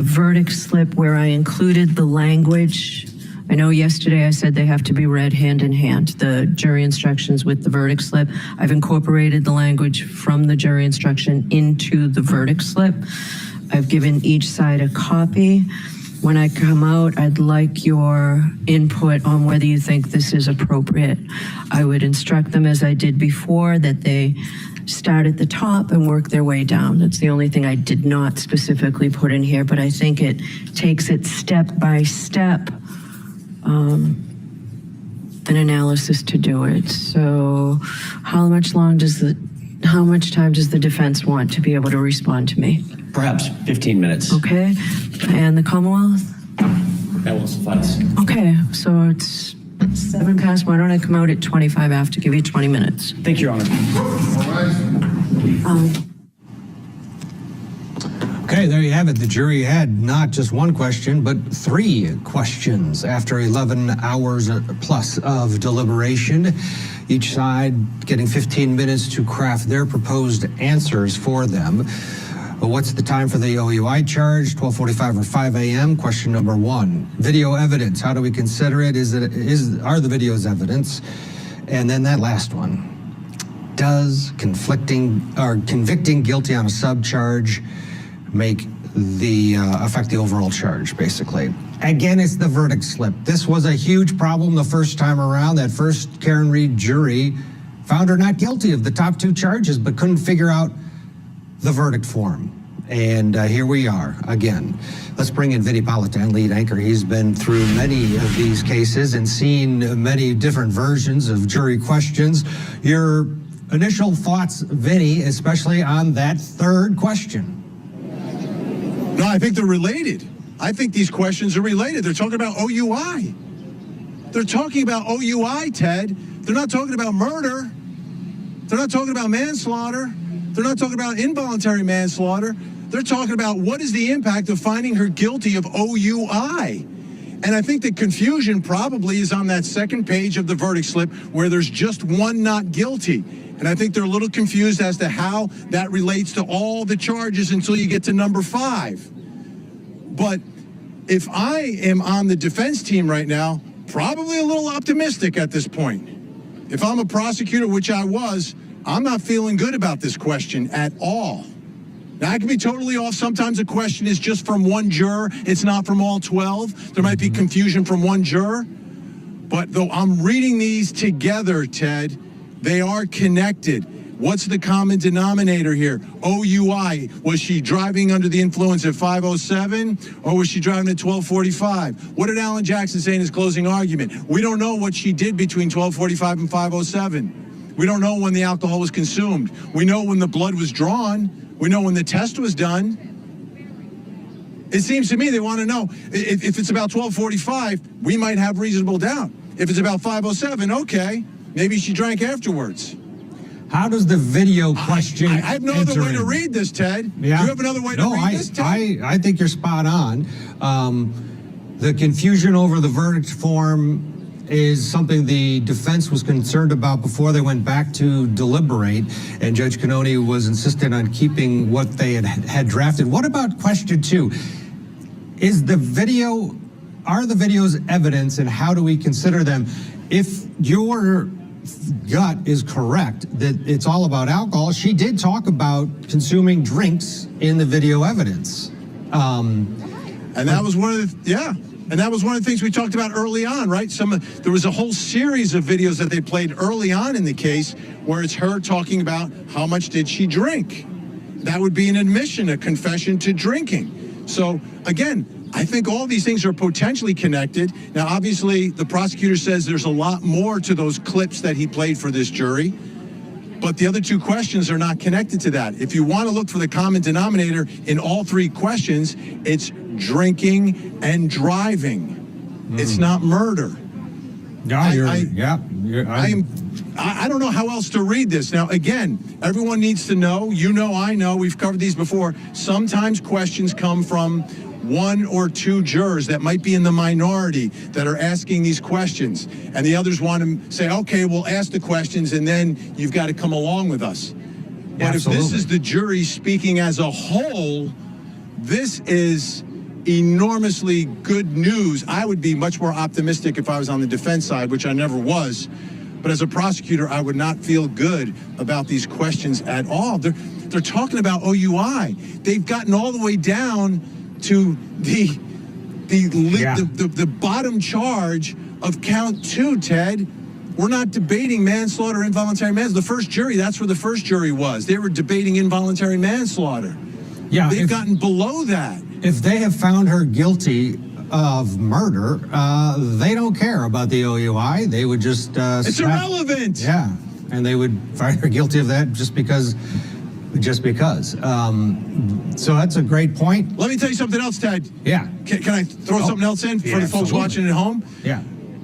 verdict slip where I included the language. I know yesterday I said they have to be read hand in hand, the jury instructions with the verdict slip. I've incorporated the language from the jury instruction into the verdict slip. I've given each side a copy. When I come out, I'd like your input on whether you think this is appropriate. I would instruct them, as I did before, that they start at the top and work their way down. That's the only thing I did not specifically put in here, but I think it takes it step by step, an analysis to do it. So how much time does the defense want to be able to respond to me? Perhaps 15 minutes. Okay, and the Commonwealth? That will suffice. Okay, so it's 7 past. Why don't I come out at 25 after, give you 20 minutes? Thank you, Your Honor. Okay, there you have it. The jury had not just one question, but 3 questions after 11 hours plus of deliberation. Each side getting 15 minutes to craft their proposed answers for them. What's the time for the OUI charge? 12:45 or 5 a.m.? Question number 1. Video evidence. How do we consider it? Are the videos evidence? And then that last one. Does convicting guilty on a subcharge affect the overall charge, basically? Again, it's the verdict slip. This was a huge problem the first time around. That first Karen Reed jury found her not guilty of the top 2 charges, but couldn't figure out the verdict form. And here we are again. Let's bring in Vinny Politan, lead anchor. He's been through many of these cases and seen many different versions of jury questions. Your initial thoughts, Vinny, especially on that third question? No, I think they're related. I think these questions are related. They're talking about OUI. They're talking about OUI, Ted. They're not talking about murder. They're not talking about manslaughter. They're not talking about involuntary manslaughter. They're talking about what is the impact of finding her guilty of OUI. And I think the confusion probably is on that second page of the verdict slip where there's just one not guilty. And I think they're a little confused as to how that relates to all the charges until you get to number 5. But if I am on the defense team right now, probably a little optimistic at this point. If I'm a prosecutor, which I was, I'm not feeling good about this question at all. Now, I can be totally off. Sometimes a question is just from one juror. It's not from all 12. There might be confusion from one juror. But though I'm reading these together, Ted, they are connected. What's the common denominator here? OUI. Was she driving under the influence at 5:07 or was she driving at 12:45? What did Alan Jackson say in his closing argument? We don't know what she did between 12:45 and 5:07. We don't know when the alcohol was consumed. We know when the blood was drawn. We know when the test was done. It seems to me they want to know if it's about 12:45, we might have reasonable doubt. If it's about 5:07, okay, maybe she drank afterwards. How does the video question? I have no other way to read this, Ted. Yeah. Do you have another way to read this, Ted? I think you're spot on. The confusion over the verdict form is something the defense was concerned about before they went back to deliberate, and Judge Cannoni was insistent on keeping what they had drafted. What about question 2? Are the videos evidence, and how do we consider them? If your gut is correct that it's all about alcohol, she did talk about consuming drinks in the video evidence. And that was one of the, and that was one of the things we talked about early on, right? There was a whole series of videos that they played early on in the case where it's her talking about how much did she drink. That would be an admission, a confession to drinking. So again, I think all these things are potentially connected. Now, obviously, the prosecutor says there's a lot more to those clips that he played for this jury, but the other 2 questions are not connected to that. If you want to look for the common denominator in all 3 questions, it's drinking and driving. It's not murder. I don't know how else to read this. Now, again, everyone needs to know, I know, we've covered these before. Sometimes questions come from 1 or 2 jurors that might be in the minority that are asking these questions. And the others want to say, okay, we'll ask the questions and then you've got to come along with us. But if this is the jury speaking as a whole, this is enormously good news. I would be much more optimistic if I was on the defense side, which I never was. But as a prosecutor, I would not feel good about these questions at all. They're talking about OUI. They've gotten all the way down to the bottom charge of count 2, Ted. We're not debating manslaughter, involuntary manslaughter. The first jury, that's where the first jury was. They were debating involuntary manslaughter. Yeah, they've gotten below that. If they have found her guilty of murder, they don't care about the OUI. They would just it's irrelevant. Yeah, and they would find her guilty of that just because. So that's a great point. Let me tell you something else, Ted. Yeah. Can I throw something else in for the folks watching at home? Yeah.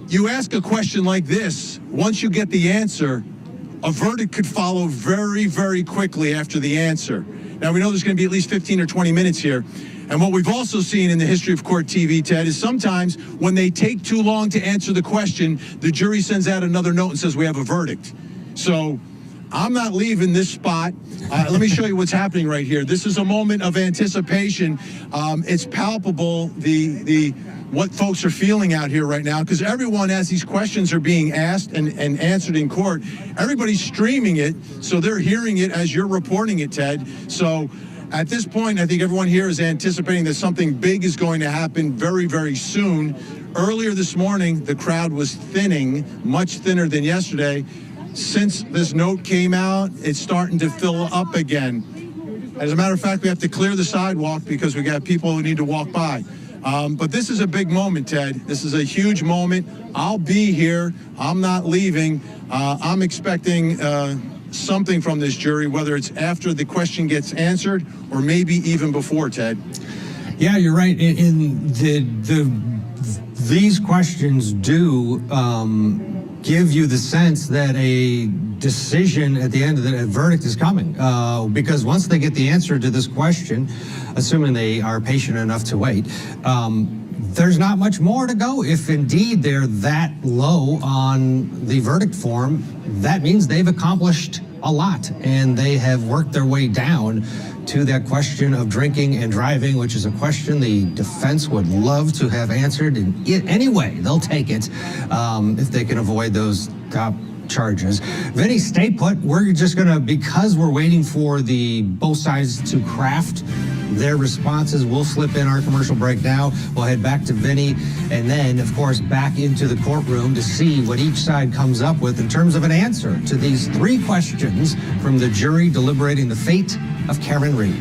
You ask a question like this, once you get the answer, a verdict could follow very, very quickly after the answer. Now, we know there's going to be at least 15 or 20 minutes here. And what we've also seen in the history of court TV, Ted, is sometimes when they take too long to answer the question, the jury sends out another note and says, we have a verdict. So I'm not leaving this spot. Let me show you what's happening right here. This is a moment of anticipation. It's palpable, what folks are feeling out here right now, because everyone, as these questions are being asked and answered in court, everybody's streaming it, so they're hearing it as you're reporting it, Ted. So at this point, I think everyone here is anticipating that something big is going to happen very, very soon. Earlier this morning, the crowd was thinning, much thinner than yesterday. Since this note came out, it's starting to fill up again. As a matter of fact, we have to clear the sidewalk because we got people who need to walk by. But this is a big moment, Ted. This is a huge moment. I'll be here. I'm not leaving. I'm expecting something from this jury, whether it's after the question gets answered or maybe even before, Ted. Yeah, you're right. These questions do give you the sense that a decision at the end of the verdict is coming, because once they get the answer to this question, assuming they are patient enough to wait, there's not much more to go. If indeed they're that low on the verdict form, that means they've accomplished a lot, and they have worked their way down to that question of drinking and driving, which is a question the defense would love to have answered in any way. They'll take it if they can avoid those top charges. Vinny, stay put. We're just going to, because we're waiting for both sides to craft their responses, we'll slip in our commercial break now. We'll head back to Vinny and then, of course, back into the courtroom to see what each side comes up with in terms of an answer to these 3 questions from the jury deliberating the fate of Karen Read.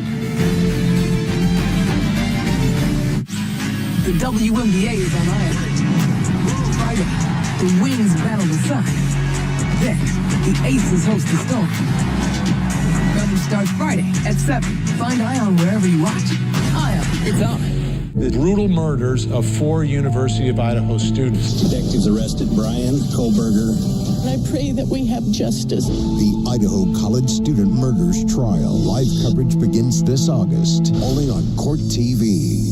The WNBA is on iron. Friday, the Wings battle the Sun. Then, the Aces host the Storm. Coverage starts Friday at 7. Find Ion wherever you watch. Ion, it's on. The brutal murders of 4 University of Idaho students. Detectives arrested Brian Kohlberger. And I pray that we have justice. The Idaho College Student Murders Trial. Live coverage begins this August, only on Court TV.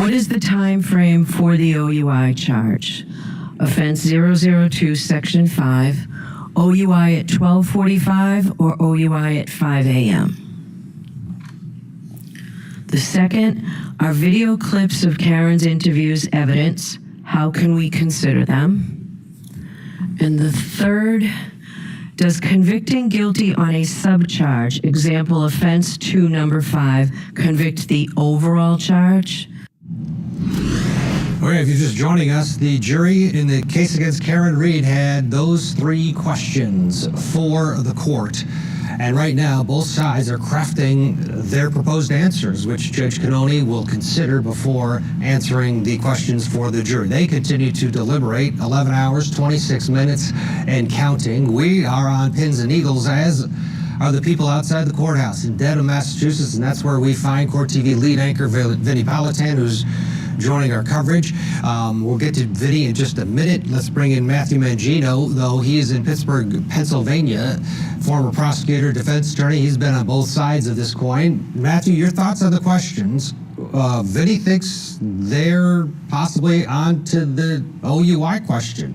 What is the time frame for the OUI charge? Offense 002, Section 5, OUI at 12:45 or OUI at 5 a.m.? The second, are video clips of Karen's interviews evidence? How can we consider them? And the third, does convicting guilty on a subcharge, example offense 2, number 5, convict the overall charge? All right, if you're just joining us, the jury in the case against Karen Read had those 3 questions for the court. And right now, both sides are crafting their proposed answers, which Judge Cannoni will consider before answering the questions for the jury. They continue to deliberate 11 hours, 26 minutes, and counting. We are on pins and needles, as are the people outside the courthouse in Dedham, Massachusetts, and that's where we find Court TV lead anchor Vinny Politan, who's joining our coverage. We'll get to Vinny in just a minute. Let's bring in Matthew Mangino, though he is in Pittsburgh, Pennsylvania, former prosecutor, defense attorney. He's been on both sides of this coin. Matthew, your thoughts on the questions? Vinny thinks they're possibly on to the OUI question.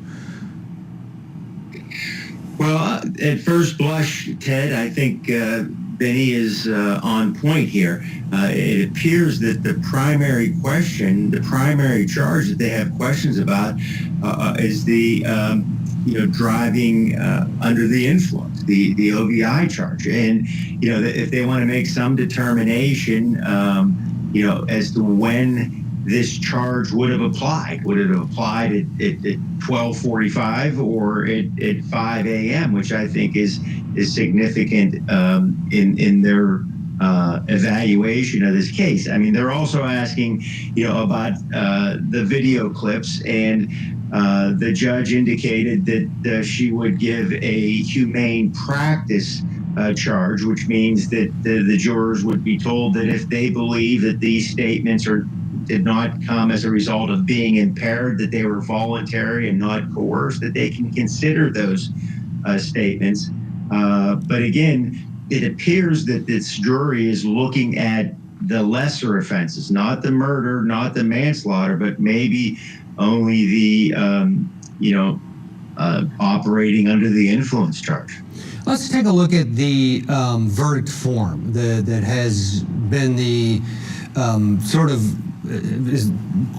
Well, at first blush, Ted, I think Benny is on point here. It appears that the primary question, the primary charge that they have questions about is the driving under the influence, the OVI charge. And, if they want to make some determination, as to when this charge would have applied. Would it have applied at 12:45 or at 5 a.m., which I think is significant in their evaluation of this case. I mean, they're also asking, about the video clips, and the judge indicated that she would give a humane practice charge, which means that the jurors would be told that if they believe that these statements did not come as a result of being impaired, that they were voluntary and not coerced, that they can consider those statements. But again, it appears that this jury is looking at the lesser offenses, not the murder, not the manslaughter, but maybe only the, operating under the influence charge. Let's take a look at the verdict form that has been the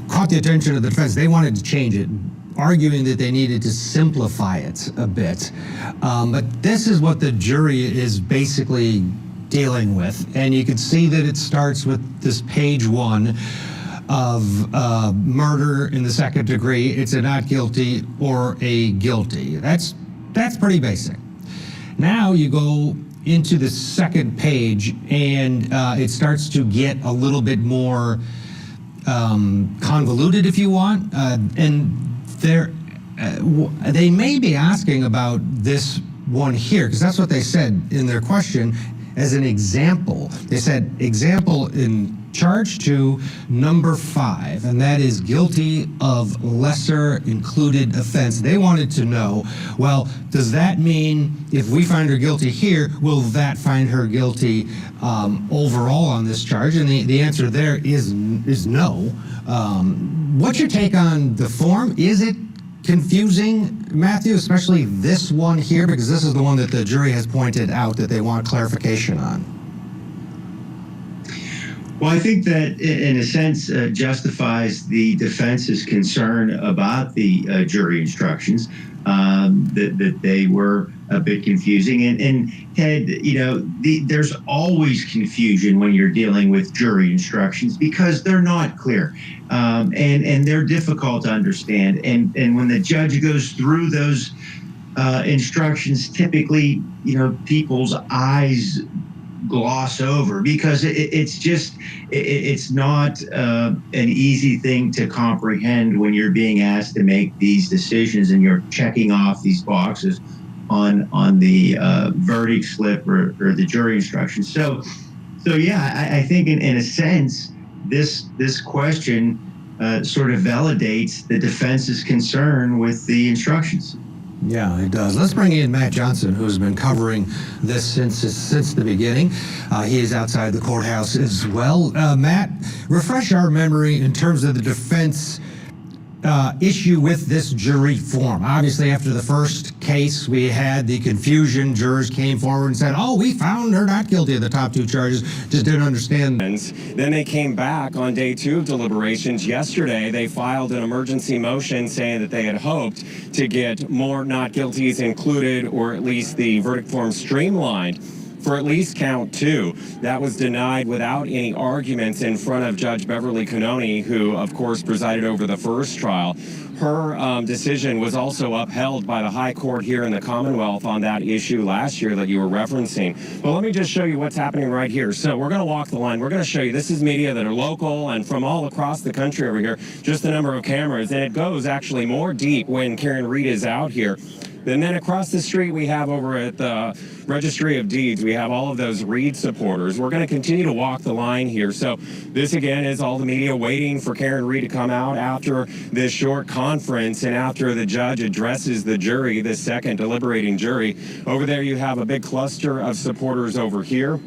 caught the attention of the defense. They wanted to change it, arguing that they needed to simplify it a bit. But this is what the jury is basically dealing with. And you can see that it starts with this page 1 of murder in the second degree. It's a not guilty or a guilty. That's pretty basic. Now you go into the second page, and it starts to get a little bit more convoluted, if you want, and they may be asking about this one here, because that's what they said in their question as an example. They said example in charge 2, number 5, and that is guilty of lesser included offense. They wanted to know, well, does that mean if we find her guilty here, will that find her guilty overall on this charge? And the answer there is no. What's your take on the form? Is it confusing, Matthew, especially this one here, because this is the one that the jury has pointed out that they want clarification on? Well, I think that, in a sense, justifies the defense's concern about the jury instructions, that they were a bit confusing. And Ted, there's always confusion when you're dealing with jury instructions because they're not clear, and they're difficult to understand. And when the judge goes through those instructions, typically, people's eyes gloss over because it's not an easy thing to comprehend when you're being asked to make these decisions and you're checking off these boxes on the verdict slip or the jury instructions. So yeah, I think in a sense this question sort of validates the defense's concern with the instructions. Yeah, it does. Let's bring in Matt Johnson, who's been covering this since the beginning. He is outside the courthouse as well. Matt, refresh our memory in terms of the defense issue with this jury form. Obviously, after the first case, we had the confusion. Jurors came forward and said, oh, we found her not guilty of the top two charges, just didn't understand. Then they came back on day 2 of deliberations. Yesterday, they filed an emergency motion saying that they had hoped to get more not guilties included, or at least the verdict form streamlined for at least count 2. That was denied without any arguments in front of Judge Beverly Cannoni, who, of course, presided over the first trial. Her decision was also upheld by the High Court here in the Commonwealth on that issue last year that you were referencing. But let me just show you what's happening right here. So we're going to walk the line. We're going to show you, this is media that are local and from all across the country over here, just the number of cameras. And it goes actually more deep when Karen Reed is out here. And then across the street, we have over at the Registry of Deeds, we have all of those Reed supporters. We're going to continue to walk the line here. So this, again, is all the media waiting for Karen Reed to come out after this short conference and after the judge addresses the jury, the second deliberating jury. Over there, you have a big cluster of supporters over here.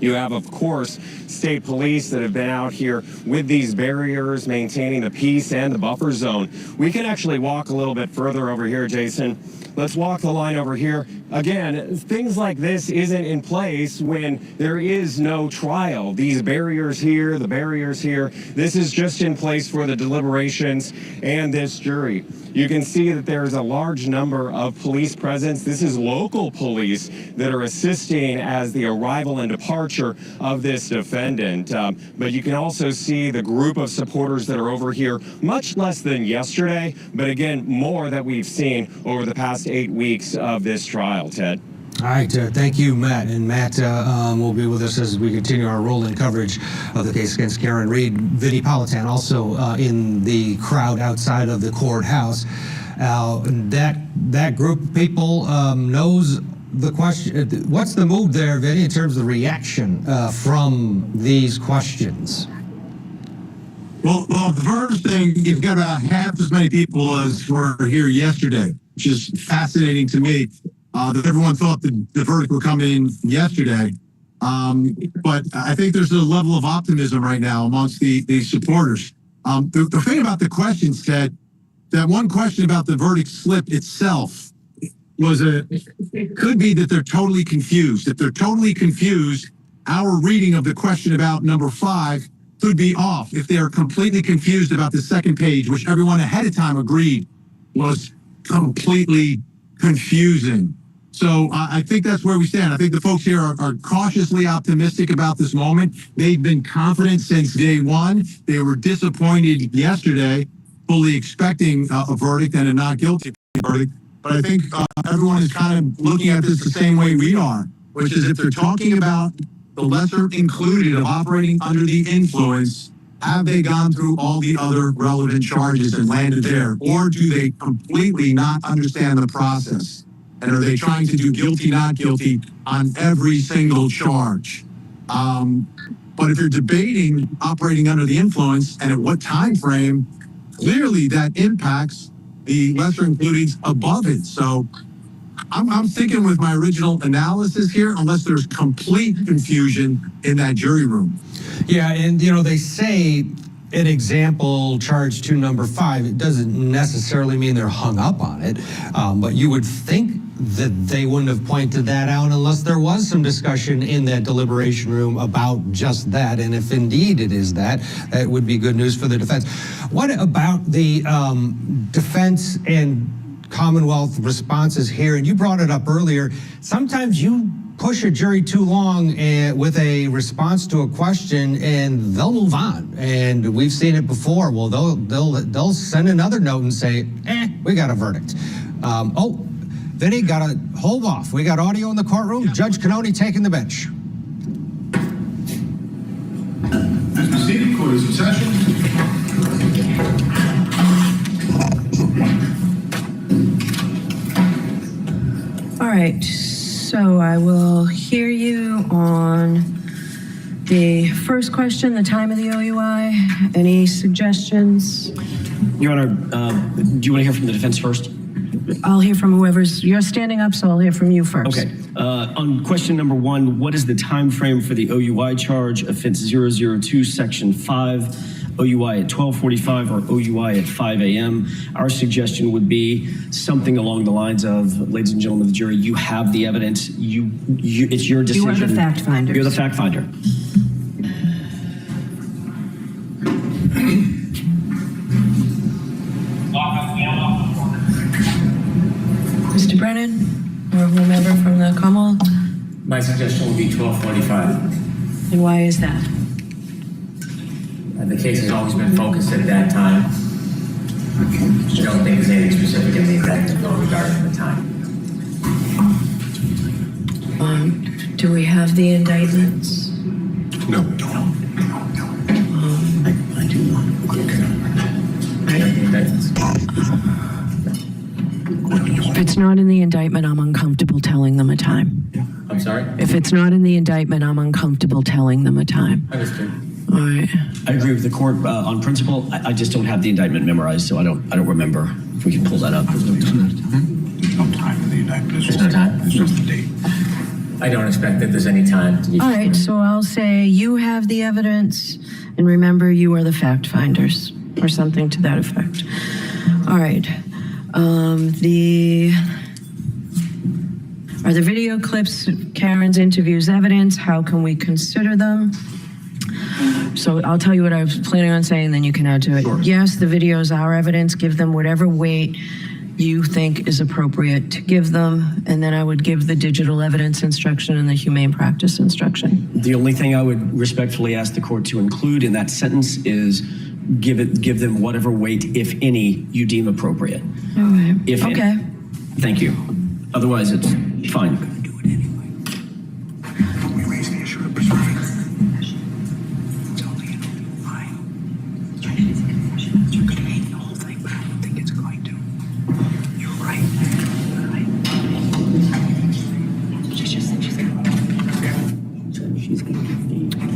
You have, of course, state police that have been out here with these barriers, maintaining the peace and the buffer zone. We can actually walk a little bit further over here, Jason. Let's walk the line over here. Again, things like this isn't in place when there is no trial. These barriers here, the barriers here, this is just in place for the deliberations and this jury. You can see that there's a large number of police presence. This is local police that are assisting as the arrival and departure of this defendant. But you can also see the group of supporters that are over here, much less than yesterday, but again, more that we've seen over the past 8 weeks of this trial, Ted. All right, thank you, Matt. And Matt will be with us as we continue our rolling coverage of the case against Karen Reed. Vinnie Politan also in the crowd outside of the courthouse. That group of people knows the question. What's the mood there, Vinnie, in terms of the reaction from these questions? Well, the first thing, you've got about half as many people as were here yesterday, which is fascinating to me. That everyone thought the verdict would come in yesterday. But I think there's a level of optimism right now amongst the supporters. The thing about the questions, Ted, that one question about the verdict slip itself was it could be that they're totally confused. If they're totally confused, our reading of the question about number 5 could be off. If they're completely confused about the second page, which everyone ahead of time agreed was completely confusing. So I think that's where we stand. I think the folks here are cautiously optimistic about this moment. They've been confident since day one. They were disappointed yesterday, fully expecting a verdict and a not guilty verdict. But I think everyone is kind of looking at this the same way we are, which is if they're talking about the lesser included of operating under the influence, have they gone through all the other relevant charges and landed there? Or do they completely not understand the process? And are they trying to do guilty, not guilty on every single charge? But if you're debating operating under the influence and at what time frame, clearly that impacts the lesser includeds above it. So I'm sticking with my original analysis here, unless there's complete confusion in that jury room. Yeah, and they say an example charge to number 5, it doesn't necessarily mean they're hung up on it, but you would think that they wouldn't have pointed that out unless there was some discussion in that deliberation room about just that. And if indeed it is that, it would be good news for the defense. What about the defense and Commonwealth responses here? And you brought it up earlier. Sometimes you push a jury too long with a response to a question and they'll move on. And we've seen it before. Well, they'll send another note and say, we got a verdict. Vinny, got to hold off. We got audio in the courtroom. Judge Cannoni taking the bench. Please be seated. Court is in session. All right, so I will hear you on the first question, the time of the OUI. Any suggestions? Your Honor, do you want to hear from the defense first? I'll hear from you're standing up, so I'll hear from you first. Okay. On question number 1, what is the time frame for the OUI charge, offense 002, section 5, OUI at 12:45 or OUI at 5 a.m.? Our suggestion would be something along the lines of, ladies and gentlemen of the jury, you have the evidence. It's your decision. You are the fact finder. You're the fact finder. Mr. Brennan, or whomever from the Commonwealth? My suggestion would be 12:45. And why is that? The case has always been focused at that time. I don't think there's anything specific in the indictment though regarding the time. Do we have the indictments? No. I do not. If it's not in the indictment, I'm uncomfortable telling them a time. I'm sorry? If it's not in the indictment, I'm uncomfortable telling them a time. Understood. All right. I agree with the court on principle. I just don't have the indictment memorized, so I don't remember. If we can pull that up. There's no time in the indictment. There's no time? It's just the date. I don't expect that there's any time to be. All right, so I'll say you have the evidence, and remember, you are the fact finders, or something to that effect. All right. Are the video clips of Karen's interviews evidence? How can we consider them? So I'll tell you what I was planning on saying, then you can add to it. Sure. Yes, the videos are evidence. Give them whatever weight you think is appropriate to give them. And then I would give the digital evidence instruction and the humane practice instruction. The only thing I would respectfully ask the court to include in that sentence is give them whatever weight, if any, you deem appropriate. All right. If okay. Any. Thank you. Otherwise, it's fine. We raise the issue of preserving. It's only an OUI. You could hate the whole thing, but I don't think it's going to. You're right.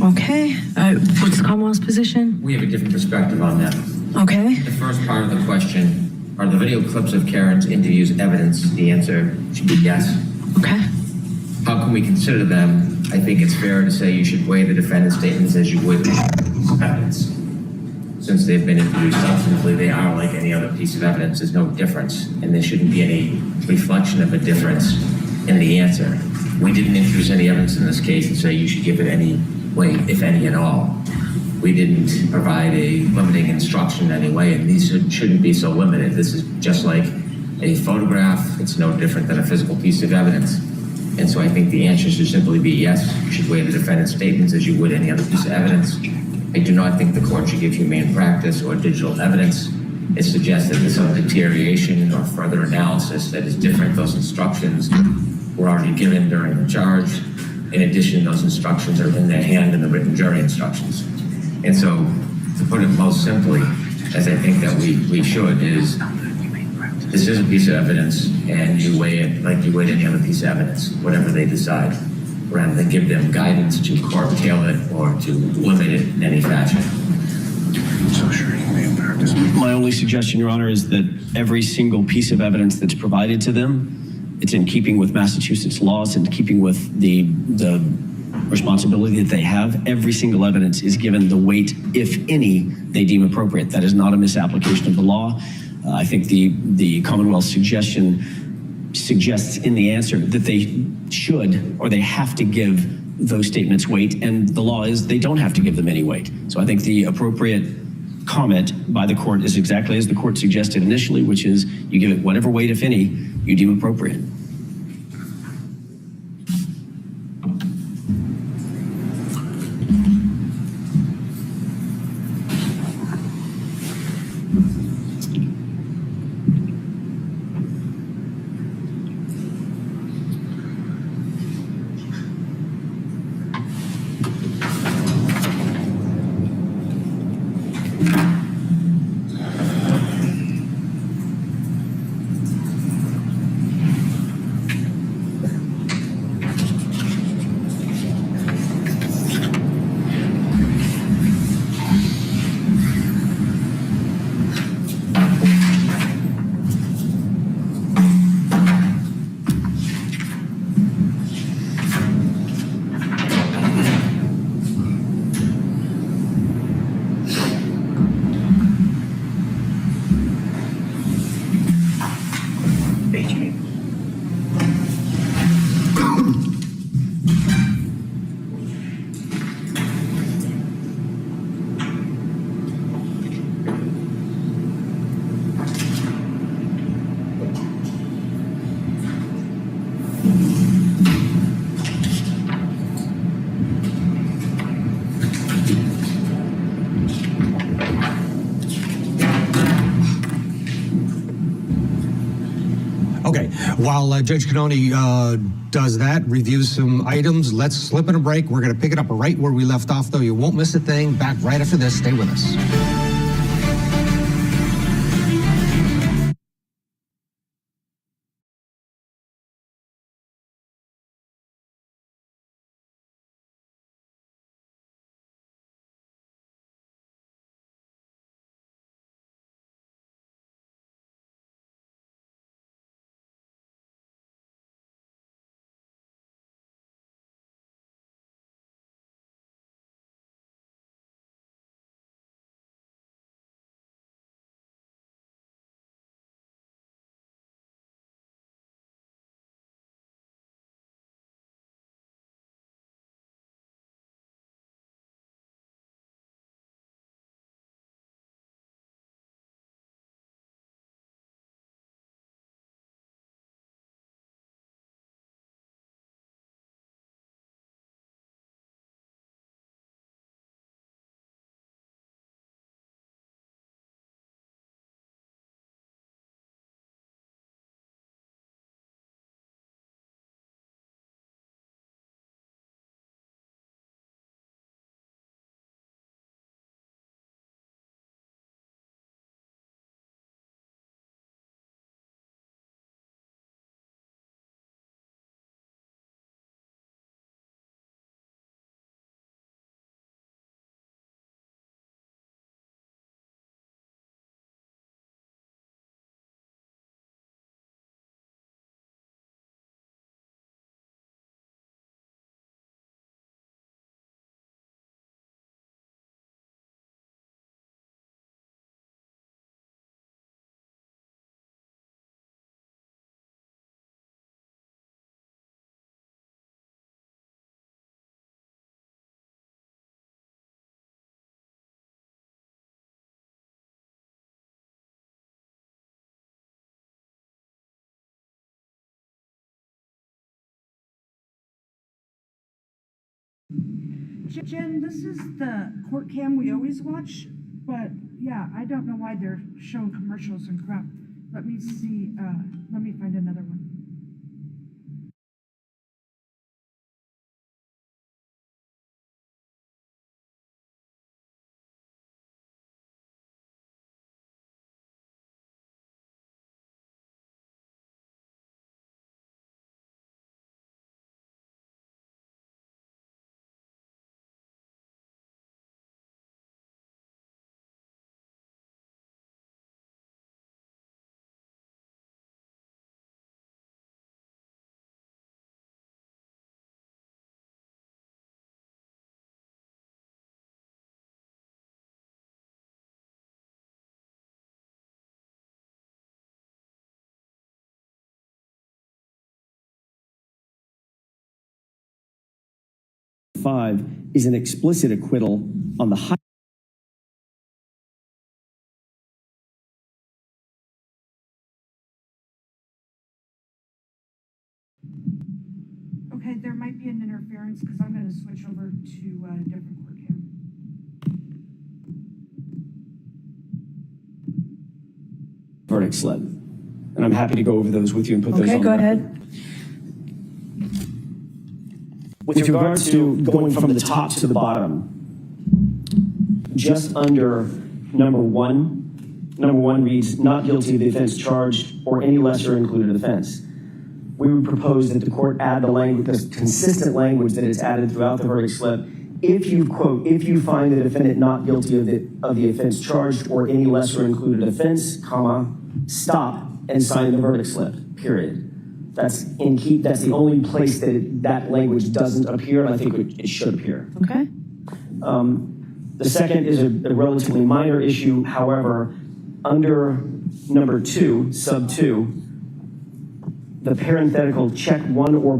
Okay. What's the Commonwealth's position? We have a different perspective on that. Okay. The first part of the question, are the video clips of Karen's interviews evidence? The answer should be yes. Okay. How can we consider them? I think it's fair to say you should weigh the defendant's statements as you would evidence. Since they've been introduced substantively, they are like any other piece of evidence. There's no difference, and there shouldn't be any reflection of a difference in the answer. We didn't introduce any evidence in this case and say you should give it any weight, if any at all. We didn't provide a limiting instruction in any way, and these shouldn't be so limited. This is just like a photograph. It's no different than a physical piece of evidence. And so I think the answer should simply be yes, you should weigh the defendant's statements as you would any other piece of evidence. I do not think the court should give humane practice or digital evidence. It suggests that there's some deterioration or further analysis that is different. Those instructions were already given during the charge. In addition, those instructions are in their hand in the written jury instructions. And so, to put it most simply, as I think that we should, is this is a piece of evidence, and you weigh it like you weigh any other piece of evidence, whatever they decide, rather than give them guidance to curtail it or to limit it in any fashion. So sure, humane practice. My only suggestion, Your Honor, is that every single piece of evidence that's provided to them, it's in keeping with Massachusetts laws, in keeping with the responsibility that they have. Every single evidence is given the weight, if any, they deem appropriate. That is not a misapplication of the law. I think the Commonwealth suggestion suggests in the answer that they should or they have to give those statements weight, and the law is they don't have to give them any weight. So I think the appropriate comment by the court is exactly as the court suggested initially, which is you give it whatever weight, if any, you deem appropriate. MaryJane. Okay, while Judge Cannoni does that, reviews some items, let's slip in a break. We're going to pick it up right where we left off, though. You won't miss a thing. Back right after this. Stay with us. Jen, this is the court cam we always watch, but yeah, I don't know why they're showing commercials and crap. Let me see, let me find another one. Is an explicit acquittal on the high. Okay, there might be an interference because I'm going to switch over to a different court cam. Verdict slip. And I'm happy to go over those with you and put those on. Okay, go ahead. With regards to going from the top to the bottom, just under number one reads, not guilty of the offense charged or any lesser included offense. We would propose that the court add the language, the consistent language that is added throughout the verdict slip. If you quote, if you find the defendant not guilty of the offense charged or any lesser included offense, comma, stop and sign the verdict slip, period. That's the only place that that language doesn't appear, and I think it should appear. Okay. The second is a relatively minor issue. However, under number 2, sub 2, the parenthetical check one or